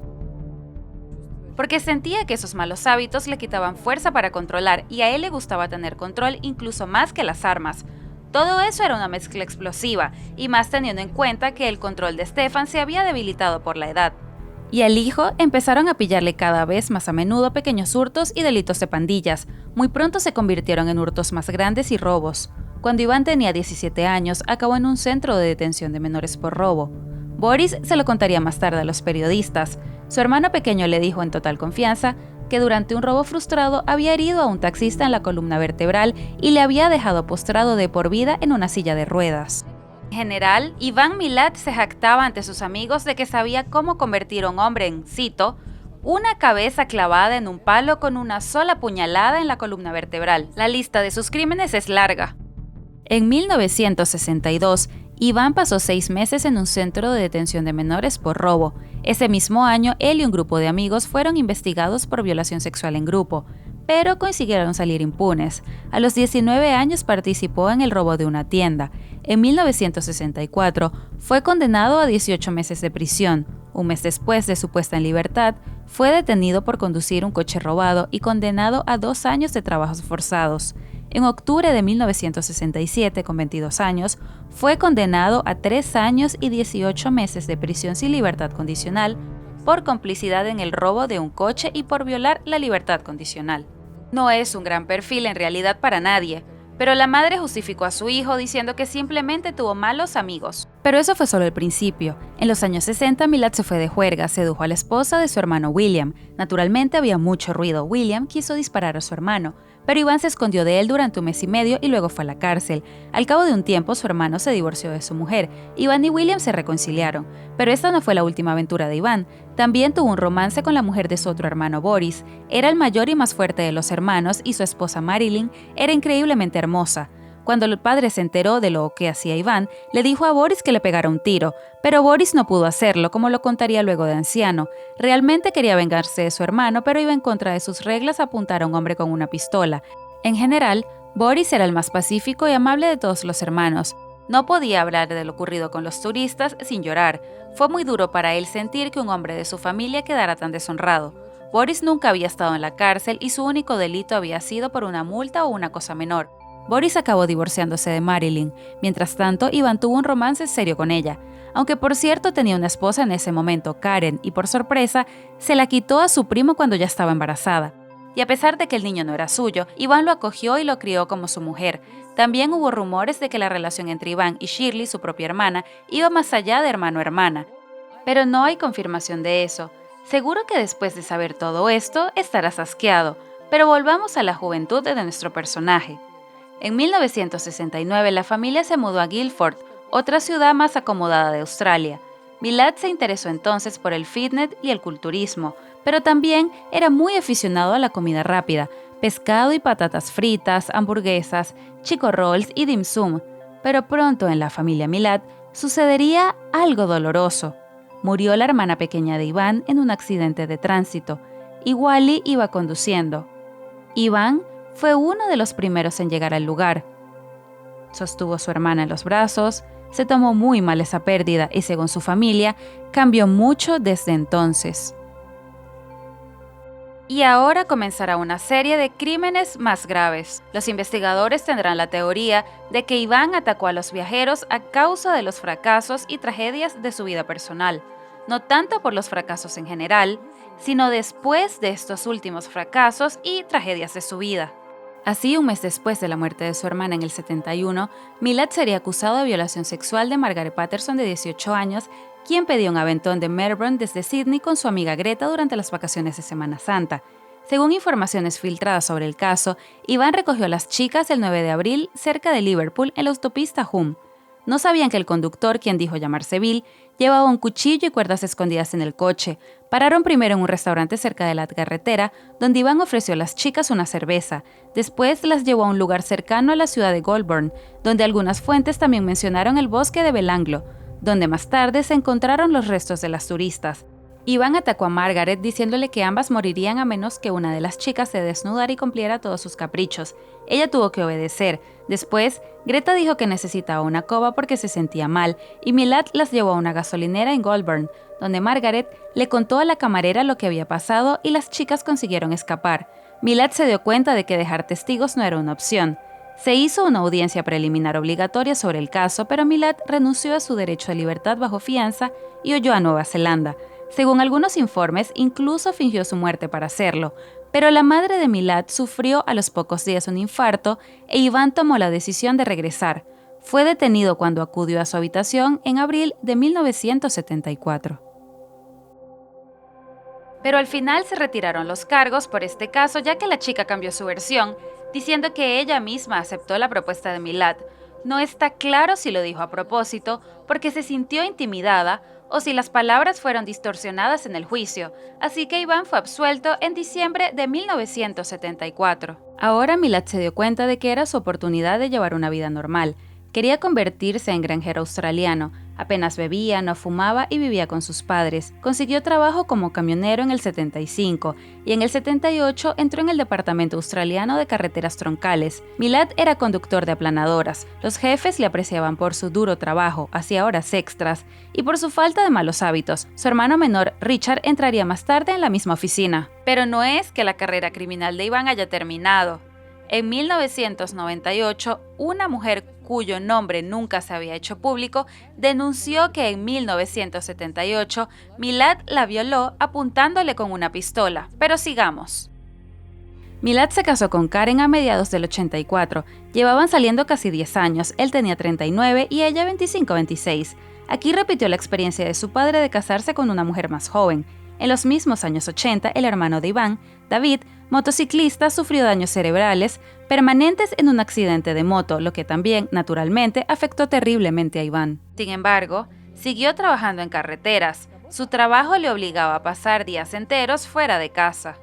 porque sentía que esos malos hábitos le quitaban fuerza para controlar, y a él le gustaba tener control incluso más que las armas. Todo eso era una mezcla explosiva, y más teniendo en cuenta que el control de Stefan se había debilitado por la edad. Y al hijo empezaron a pillarle cada vez más a menudo pequeños hurtos y delitos de pandillas. Muy pronto se convirtieron en hurtos más grandes y robos. Cuando Iván tenía 17 años, acabó en un centro de detención de menores por robo. Boris se lo contaría más tarde a los periodistas. Su hermano pequeño le dijo en total confianza que durante un robo frustrado había herido a un taxista en la columna vertebral y le había dejado postrado de por vida en una silla de ruedas. En general, Iván Milad se jactaba ante sus amigos de que sabía cómo convertir a un hombre en, cito, una cabeza clavada en un palo con una sola puñalada en la columna vertebral. La lista de sus crímenes es larga. En 1962, Iván pasó 6 meses en un centro de detención de menores por robo. Ese mismo año, él y un grupo de amigos fueron investigados por violación sexual en grupo, pero consiguieron salir impunes. A los 19 años participó en el robo de una tienda. En 1964 fue condenado a 18 meses de prisión. Un mes después de su puesta en libertad, fue detenido por conducir un coche robado y condenado a 2 años de trabajos forzados. En octubre de 1967, con 22 años, fue condenado a 3 años y 18 meses de prisión sin libertad condicional por complicidad en el robo de un coche y por violar la libertad condicional. No es un gran perfil en realidad para nadie, pero la madre justificó a su hijo diciendo que simplemente tuvo malos amigos. Pero eso fue solo el principio. En los años 60, Milad se fue de juerga, sedujo a la esposa de su hermano William. Naturalmente había mucho ruido. William quiso disparar a su hermano, pero Iván se escondió de él durante 1 mes y medio y luego fue a la cárcel. Al cabo de un tiempo, su hermano se divorció de su mujer. Iván y William se reconciliaron, pero esta no fue la última aventura de Iván. También tuvo un romance con la mujer de su otro hermano Boris. Era el mayor y más fuerte de los hermanos y su esposa Marilyn era increíblemente hermosa. Cuando el padre se enteró de lo que hacía Iván, le dijo a Boris que le pegara un tiro, pero Boris no pudo hacerlo, como lo contaría luego de anciano. Realmente quería vengarse de su hermano, pero iba en contra de sus reglas apuntar a un hombre con una pistola. En general, Boris era el más pacífico y amable de todos los hermanos. No podía hablar de lo ocurrido con los turistas sin llorar. Fue muy duro para él sentir que un hombre de su familia quedara tan deshonrado. Boris nunca había estado en la cárcel y su único delito había sido por una multa o una cosa menor. Boris acabó divorciándose de Marilyn. Mientras tanto, Iván tuvo un romance serio con ella. Aunque por cierto tenía una esposa en ese momento, Karen, y por sorpresa, se la quitó a su primo cuando ya estaba embarazada. Y a pesar de que el niño no era suyo, Iván lo acogió y lo crió como su mujer. También hubo rumores de que la relación entre Iván y Shirley, su propia hermana, iba más allá de hermano-hermana. Pero no hay confirmación de eso. Seguro que después de saber todo esto, estarás asqueado. Pero volvamos a la juventud de nuestro personaje. En 1969 la familia se mudó a Guildford, otra ciudad más acomodada de Australia. Milad se interesó entonces por el fitness y el culturismo, pero también era muy aficionado a la comida rápida, pescado y patatas fritas, hamburguesas, chico rolls y dim sum. Pero pronto en la familia Milad sucedería algo doloroso. Murió la hermana pequeña de Iván en un accidente de tránsito, y Wally iba conduciendo. Iván fue uno de los primeros en llegar al lugar. Sostuvo a su hermana en los brazos, se tomó muy mal esa pérdida y, según su familia, cambió mucho desde entonces. Y ahora comenzará una serie de crímenes más graves. Los investigadores tendrán la teoría de que Iván atacó a los viajeros a causa de los fracasos y tragedias de su vida personal, no tanto por los fracasos en general, sino después de estos últimos fracasos y tragedias de su vida. Así, un mes después de la muerte de su hermana en el 71, Milad sería acusado de violación sexual de Margaret Patterson, de 18 años, quien pedía un aventón de Melbourne desde Sydney con su amiga Greta durante las vacaciones de Semana Santa. Según informaciones filtradas sobre el caso, Iván recogió a las chicas el 9 de abril cerca de Liverpool en la autopista Hume. No sabían que el conductor, quien dijo llamarse Bill, llevaba un cuchillo y cuerdas escondidas en el coche. Pararon primero en un restaurante cerca de la carretera, donde Iván ofreció a las chicas una cerveza. Después las llevó a un lugar cercano a la ciudad de Goulburn, donde algunas fuentes también mencionaron el bosque de Belanglo, donde más tarde se encontraron los restos de las turistas. Iván atacó a Margaret diciéndole que ambas morirían a menos que una de las chicas se desnudara y cumpliera todos sus caprichos. Ella tuvo que obedecer. Después, Greta dijo que necesitaba una coba porque se sentía mal, y Milad las llevó a una gasolinera en Goulburn, donde Margaret le contó a la camarera lo que había pasado y las chicas consiguieron escapar. Milad se dio cuenta de que dejar testigos no era una opción. Se hizo una audiencia preliminar obligatoria sobre el caso, pero Milad renunció a su derecho a libertad bajo fianza y huyó a Nueva Zelanda. Según algunos informes, incluso fingió su muerte para hacerlo, pero la madre de Milad sufrió a los pocos días un infarto e Iván tomó la decisión de regresar. Fue detenido cuando acudió a su habitación en abril de 1974. Pero al final se retiraron los cargos por este caso, ya que la chica cambió su versión, diciendo que ella misma aceptó la propuesta de Milad. No está claro si lo dijo a propósito, porque se sintió intimidada, o si las palabras fueron distorsionadas en el juicio, así que Iván fue absuelto en diciembre de 1974. Ahora Milad se dio cuenta de que era su oportunidad de llevar una vida normal. Quería convertirse en granjero australiano. Apenas bebía, no fumaba y vivía con sus padres. Consiguió trabajo como camionero en el 75 y en el 78 entró en el Departamento Australiano de Carreteras Troncales. Milad era conductor de aplanadoras. Los jefes le apreciaban por su duro trabajo, hacía horas extras, y por su falta de malos hábitos. Su hermano menor, Richard, entraría más tarde en la misma oficina. Pero no es que la carrera criminal de Iván haya terminado. En 1998, una mujer cuyo nombre nunca se había hecho público denunció que en 1978 Milad la violó apuntándole con una pistola. Pero sigamos. Milad se casó con Karen a mediados del 84. Llevaban saliendo casi 10 años. Él tenía 39 y ella 25-26. Aquí repitió la experiencia de su padre de casarse con una mujer más joven. En los mismos años 80, el hermano de Iván, David, motociclista, sufrió daños cerebrales permanentes en un accidente de moto, lo que también, naturalmente, afectó terriblemente a Iván. Sin embargo, siguió trabajando en carreteras. Su trabajo le obligaba a pasar días enteros fuera de casa.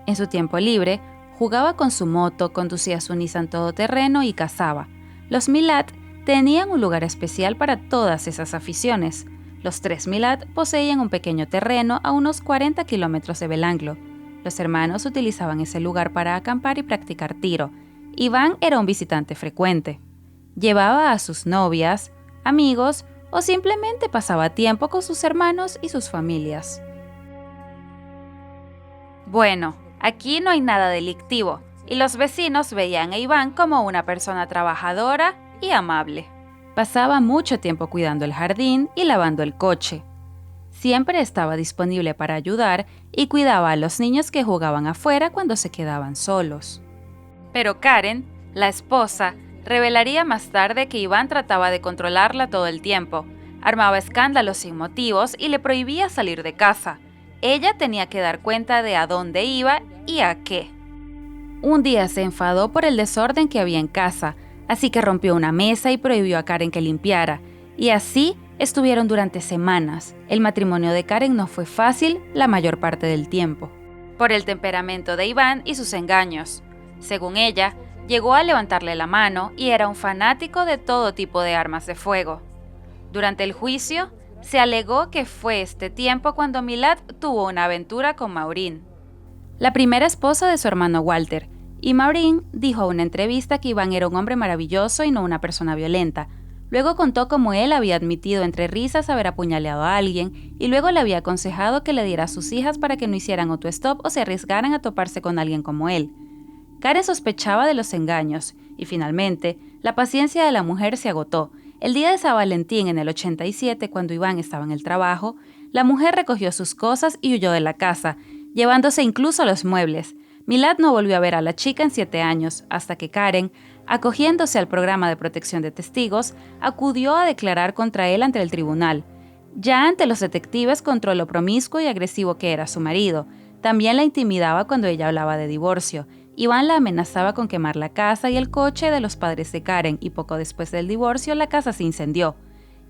En su tiempo libre, jugaba con su moto, conducía su Nissan todoterreno y cazaba. Los Milad tenían un lugar especial para todas esas aficiones. Los tres Milad poseían un pequeño terreno a unos 40 kilómetros de Belanglo. Los hermanos utilizaban ese lugar para acampar y practicar tiro. Iván era un visitante frecuente. Llevaba a sus novias, amigos o simplemente pasaba tiempo con sus hermanos y sus familias. Bueno, aquí no hay nada delictivo y los vecinos veían a Iván como una persona trabajadora y amable. Pasaba mucho tiempo cuidando el jardín y lavando el coche. Siempre estaba disponible para ayudar y cuidaba a los niños que jugaban afuera cuando se quedaban solos. Pero Karen, la esposa, revelaría más tarde que Iván trataba de controlarla todo el tiempo, armaba escándalos sin motivos y le prohibía salir de casa. Ella tenía que dar cuenta de a dónde iba y a qué. Un día se enfadó por el desorden que había en casa, así que rompió una mesa y prohibió a Karen que limpiara, y así estuvieron durante semanas. El matrimonio de Karen no fue fácil la mayor parte del tiempo, por el temperamento de Iván y sus engaños. Según ella, llegó a levantarle la mano y era un fanático de todo tipo de armas de fuego. Durante el juicio, se alegó que fue este tiempo cuando Milad tuvo una aventura con Maureen, la primera esposa de su hermano Walter, y Maureen dijo a una entrevista que Iván era un hombre maravilloso y no una persona violenta. Luego contó cómo él había admitido entre risas haber apuñaleado a alguien y luego le había aconsejado que le diera a sus hijas para que no hicieran autostop o se arriesgaran a toparse con alguien como él. Karen sospechaba de los engaños y finalmente la paciencia de la mujer se agotó. El día de San Valentín en el 87, cuando Iván estaba en el trabajo, la mujer recogió sus cosas y huyó de la casa, llevándose incluso los muebles. Milad no volvió a ver a la chica en 7 años, hasta que Karen, acogiéndose al programa de protección de testigos, acudió a declarar contra él ante el tribunal. Ya ante los detectives contó lo promiscuo y agresivo que era su marido. También la intimidaba cuando ella hablaba de divorcio. Iván la amenazaba con quemar la casa y el coche de los padres de Karen, y poco después del divorcio la casa se incendió.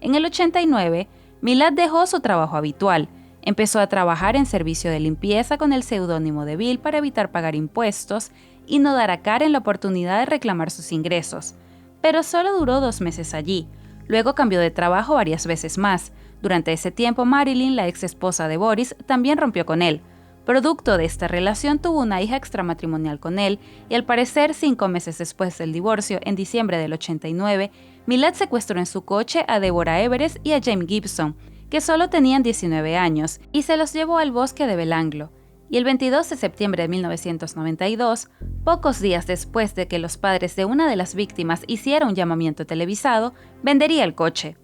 En el 89, Milad dejó su trabajo habitual. Empezó a trabajar en servicio de limpieza con el seudónimo de Bill para evitar pagar impuestos y no dar a Karen la oportunidad de reclamar sus ingresos. Pero solo duró 2 meses allí. Luego cambió de trabajo varias veces más. Durante ese tiempo, Marilyn, la ex esposa de Boris, también rompió con él. Producto de esta relación, tuvo una hija extramatrimonial con él y al parecer 5 meses después del divorcio, en diciembre del 89, Milad secuestró en su coche a Deborah Everest y a James Gibson, que solo tenían 19 años, y se los llevó al bosque de Belanglo. Y el 22 de septiembre de 1992, pocos días después de que los padres de una de las víctimas hiciera un llamamiento televisado, vendería el coche.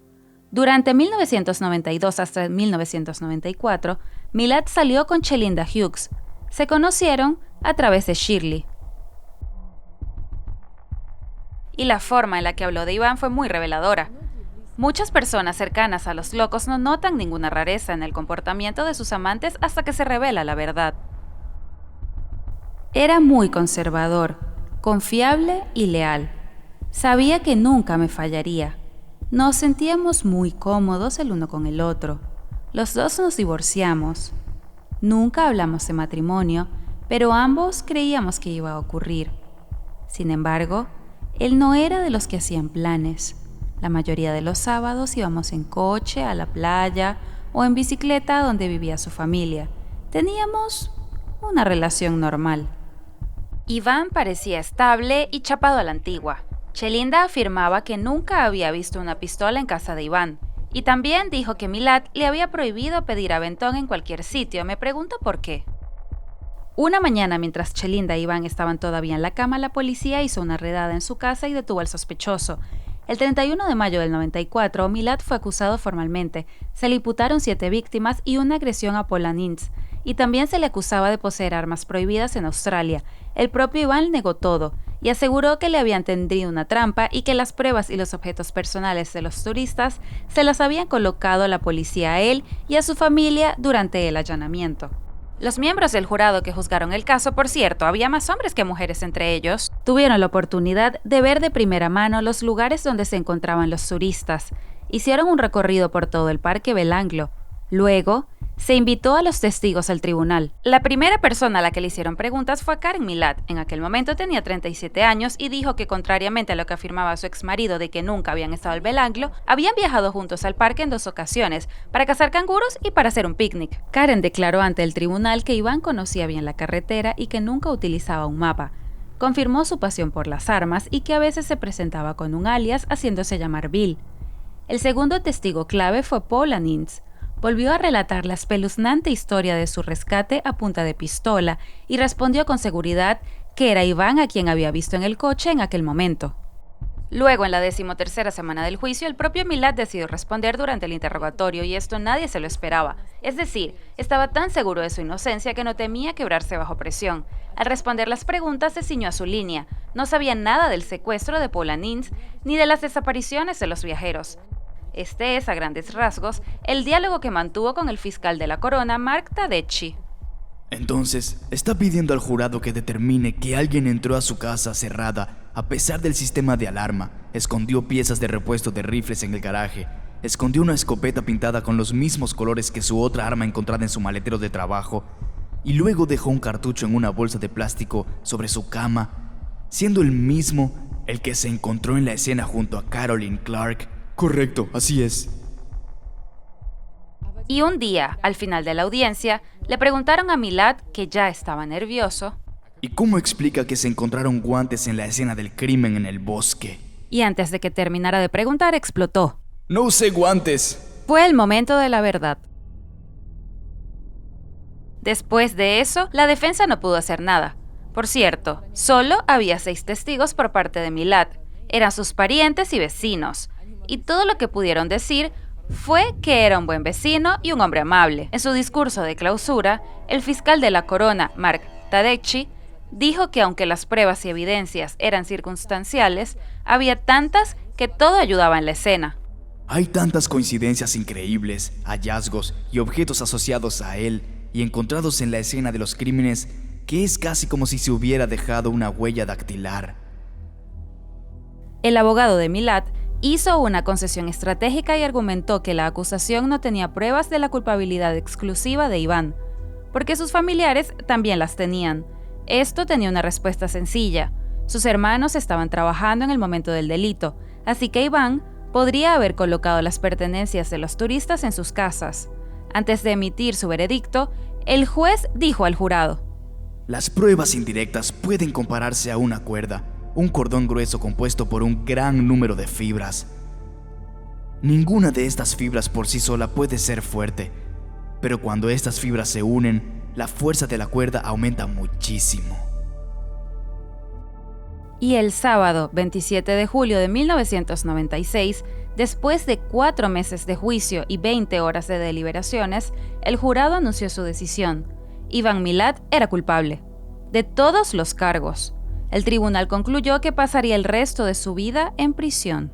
Durante 1992 hasta 1994, Milad salió con Chelinda Hughes. Se conocieron a través de Shirley. Y la forma en la que habló de Iván fue muy reveladora. Muchas personas cercanas a los locos no notan ninguna rareza en el comportamiento de sus amantes hasta que se revela la verdad. Era muy conservador, confiable y leal. Sabía que nunca me fallaría. Nos sentíamos muy cómodos el uno con el otro. Los dos nos divorciamos. Nunca hablamos de matrimonio, pero ambos creíamos que iba a ocurrir. Sin embargo, él no era de los que hacían planes. La mayoría de los sábados íbamos en coche a la playa o en bicicleta donde vivía su familia. Teníamos una relación normal. Iván parecía estable y chapado a la antigua. Chelinda afirmaba que nunca había visto una pistola en casa de Iván. Y también dijo que Milad le había prohibido pedir aventón en cualquier sitio. Me pregunto por qué. Una mañana, mientras Chelinda y Iván estaban todavía en la cama, la policía hizo una redada en su casa y detuvo al sospechoso. El 31 de mayo del 94, Milad fue acusado formalmente. Se le imputaron 7 víctimas y una agresión a Paul Anins, y también se le acusaba de poseer armas prohibidas en Australia. El propio Iván negó todo y aseguró que le habían tendido una trampa y que las pruebas y los objetos personales de los turistas se las habían colocado la policía a él y a su familia durante el allanamiento. Los miembros del jurado que juzgaron el caso, por cierto, había más hombres que mujeres entre ellos, tuvieron la oportunidad de ver de primera mano los lugares donde se encontraban los turistas. Hicieron un recorrido por todo el parque Belanglo. Luego, se invitó a los testigos al tribunal. La primera persona a la que le hicieron preguntas fue a Karen Milad. En aquel momento tenía 37 años y dijo que, contrariamente a lo que afirmaba su exmarido de que nunca habían estado al Belanglo, habían viajado juntos al parque en 2 ocasiones, para cazar canguros y para hacer un picnic. Karen declaró ante el tribunal que Iván conocía bien la carretera y que nunca utilizaba un mapa. Confirmó su pasión por las armas y que a veces se presentaba con un alias haciéndose llamar Bill. El segundo testigo clave fue Paul Anins. Volvió a relatar la espeluznante historia de su rescate a punta de pistola y respondió con seguridad que era Iván a quien había visto en el coche en aquel momento. Luego, en la 13ª semana del juicio, el propio Milad decidió responder durante el interrogatorio y esto nadie se lo esperaba. Es decir, estaba tan seguro de su inocencia que no temía quebrarse bajo presión. Al responder las preguntas se ciñó a su línea. No sabía nada del secuestro de Paul Anins ni de las desapariciones de los viajeros. Este es, a grandes rasgos, el diálogo que mantuvo con el fiscal de la corona, Mark Tadeci. Entonces, está pidiendo al jurado que determine que alguien entró a su casa cerrada a pesar del sistema de alarma, escondió piezas de repuesto de rifles en el garaje, escondió una escopeta pintada con los mismos colores que su otra arma encontrada en su maletero de trabajo, y luego dejó un cartucho en una bolsa de plástico sobre su cama, siendo el mismo el que se encontró en la escena junto a Carolyn Clark. Correcto, así es. Y un día, al final de la audiencia, le preguntaron a Milad, que ya estaba nervioso, ¿y cómo explica que se encontraron guantes en la escena del crimen en el bosque? Y antes de que terminara de preguntar, explotó. No usé guantes. Fue el momento de la verdad. Después de eso, la defensa no pudo hacer nada. Por cierto, solo había 6 testigos por parte de Milad. Eran sus parientes y vecinos. Y todo lo que pudieron decir fue que era un buen vecino y un hombre amable. En su discurso de clausura, el fiscal de la corona, Mark Tadeci, dijo que aunque las pruebas y evidencias eran circunstanciales, había tantas que todo ayudaba en la escena. Hay tantas coincidencias increíbles, hallazgos y objetos asociados a él y encontrados en la escena de los crímenes que es casi como si se hubiera dejado una huella dactilar. El abogado de Milad hizo una concesión estratégica y argumentó que la acusación no tenía pruebas de la culpabilidad exclusiva de Iván, porque sus familiares también las tenían. Esto tenía una respuesta sencilla. Sus hermanos estaban trabajando en el momento del delito, así que Iván podría haber colocado las pertenencias de los turistas en sus casas. Antes de emitir su veredicto, el juez dijo al jurado: las pruebas indirectas pueden compararse a una cuerda, un cordón grueso compuesto por un gran número de fibras. Ninguna de estas fibras por sí sola puede ser fuerte, pero cuando estas fibras se unen, la fuerza de la cuerda aumenta muchísimo. Y el sábado 27 de julio de 1996, después de 4 meses de juicio y 20 horas de deliberaciones, el jurado anunció su decisión. Iván Milad era culpable de todos los cargos. El tribunal concluyó que pasaría el resto de su vida en prisión.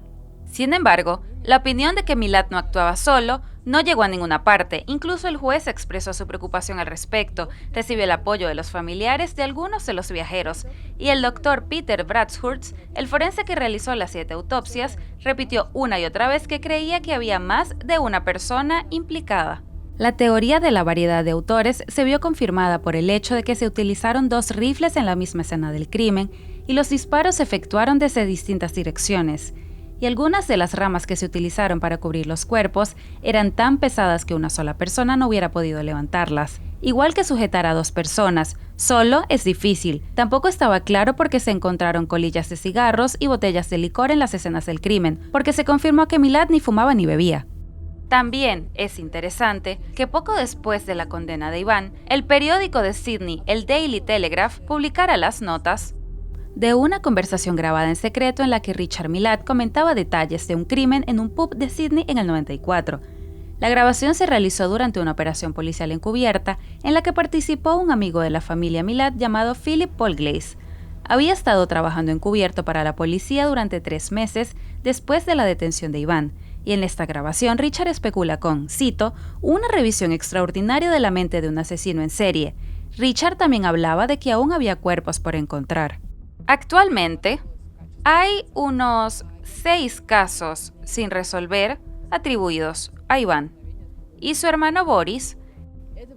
Sin embargo, la opinión de que Milad no actuaba solo no llegó a ninguna parte. Incluso el juez expresó su preocupación al respecto, recibió el apoyo de los familiares de algunos de los viajeros, y el doctor Peter Bradshurst, el forense que realizó las 7 autopsias, repitió una y otra vez que creía que había más de una persona implicada. La teoría de la variedad de autores se vio confirmada por el hecho de que se utilizaron 2 rifles en la misma escena del crimen y los disparos se efectuaron desde distintas direcciones. Y algunas de las ramas que se utilizaron para cubrir los cuerpos eran tan pesadas que una sola persona no hubiera podido levantarlas. Igual que sujetar a 2 personas, solo es difícil. Tampoco estaba claro por qué se encontraron colillas de cigarros y botellas de licor en las escenas del crimen, porque se confirmó que Milad ni fumaba ni bebía. También es interesante que poco después de la condena de Iván, el periódico de Sydney, el Daily Telegraph, publicara las notas de una conversación grabada en secreto en la que Richard Milad comentaba detalles de un crimen en un pub de Sydney en el 94. La grabación se realizó durante una operación policial encubierta en la que participó un amigo de la familia Milad llamado Philip Paul Glaze. Había estado trabajando encubierto para la policía durante 3 meses después de la detención de Iván, y en esta grabación Richard especula con, cito, una revisión extraordinaria de la mente de un asesino en serie. Richard también hablaba de que aún había cuerpos por encontrar. Actualmente, hay unos 6 casos sin resolver atribuidos a Iván. y su hermano Boris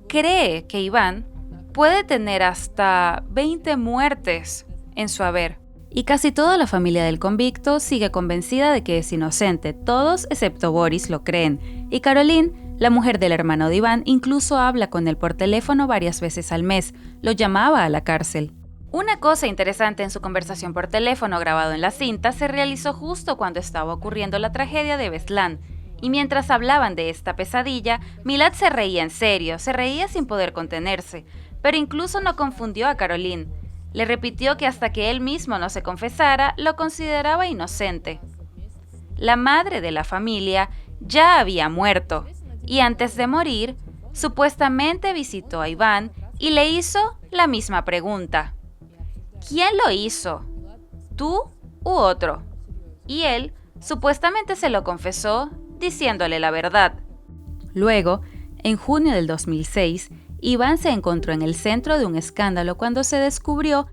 cree que Iván puede tener hasta 20 muertes en su haber. Y casi toda la familia del convicto sigue convencida de que es inocente. Todos excepto Boris lo creen. Y Caroline, la mujer del hermano de Iván, incluso habla con él por teléfono varias veces al mes. Lo llamaba a la cárcel. Una cosa interesante en su conversación por teléfono grabado en la cinta se realizó justo cuando estaba ocurriendo la tragedia de Beslan. Y mientras hablaban de esta pesadilla, Milad se reía en serio, se reía sin poder contenerse. Pero incluso no confundió a Caroline. Le repitió que hasta que él mismo no se confesara, lo consideraba inocente. La madre de la familia ya había muerto, y antes de morir, supuestamente visitó a Iván y le hizo la misma pregunta. ¿Quién lo hizo? ¿Tú u otro? Y él supuestamente se lo confesó, diciéndole la verdad. Luego, en junio del 2006, Iván se encontró en el centro de un escándalo cuando se descubrió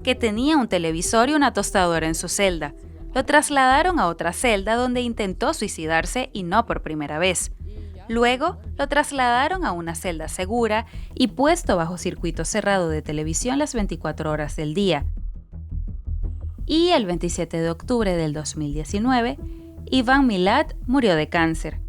que tenía un televisor y una tostadora en su celda. Lo trasladaron a otra celda donde intentó suicidarse y no por primera vez. Luego, lo trasladaron a una celda segura y puesto bajo circuito cerrado de televisión las 24 horas del día. Y el 27 de octubre del 2019, Iván Milad murió de cáncer.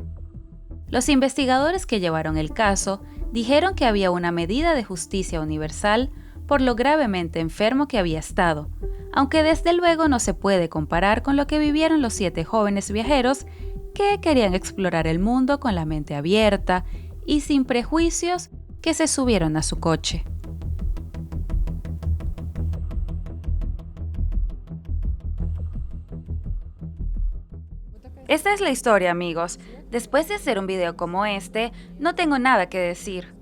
Los investigadores que llevaron el caso dijeron que había una medida de justicia universal por lo gravemente enfermo que había estado, aunque desde luego no se puede comparar con lo que vivieron los 7 jóvenes viajeros que querían explorar el mundo con la mente abierta y sin prejuicios que se subieron a su coche. Esta es la historia, amigos. Después de hacer un video como este, no tengo nada que decir.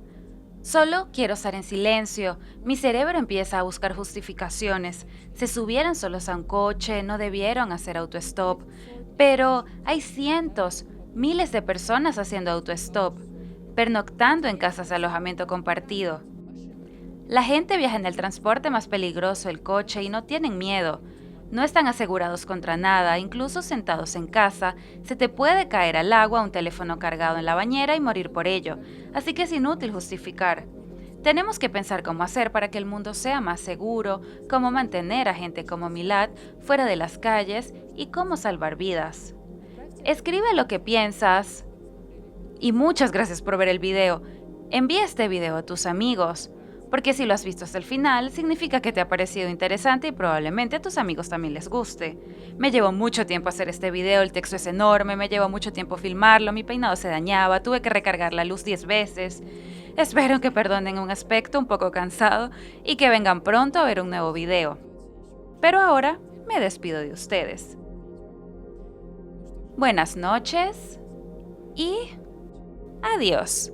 Solo quiero estar en silencio. Mi cerebro empieza a buscar justificaciones. Se subieron solos a un coche, no debieron hacer autostop. Pero hay cientos, miles de personas haciendo autostop, pernoctando en casas de alojamiento compartido. La gente viaja en el transporte más peligroso, el coche, y no tienen miedo. No están asegurados contra nada, incluso sentados en casa, se te puede caer al agua un teléfono cargado en la bañera y morir por ello, así que es inútil justificar. Tenemos que pensar cómo hacer para que el mundo sea más seguro, cómo mantener a gente como Milad fuera de las calles y cómo salvar vidas. Escribe lo que piensas. Y muchas gracias por ver el video. Envía este video a tus amigos, porque si lo has visto hasta el final, significa que te ha parecido interesante y probablemente a tus amigos también les guste. Me llevó mucho tiempo hacer este video, el texto es enorme, me llevó mucho tiempo filmarlo, mi peinado se dañaba, tuve que recargar la luz 10 veces. Espero que perdonen un aspecto un poco cansado y que vengan pronto a ver un nuevo video. Pero ahora me despido de ustedes. Buenas noches y adiós.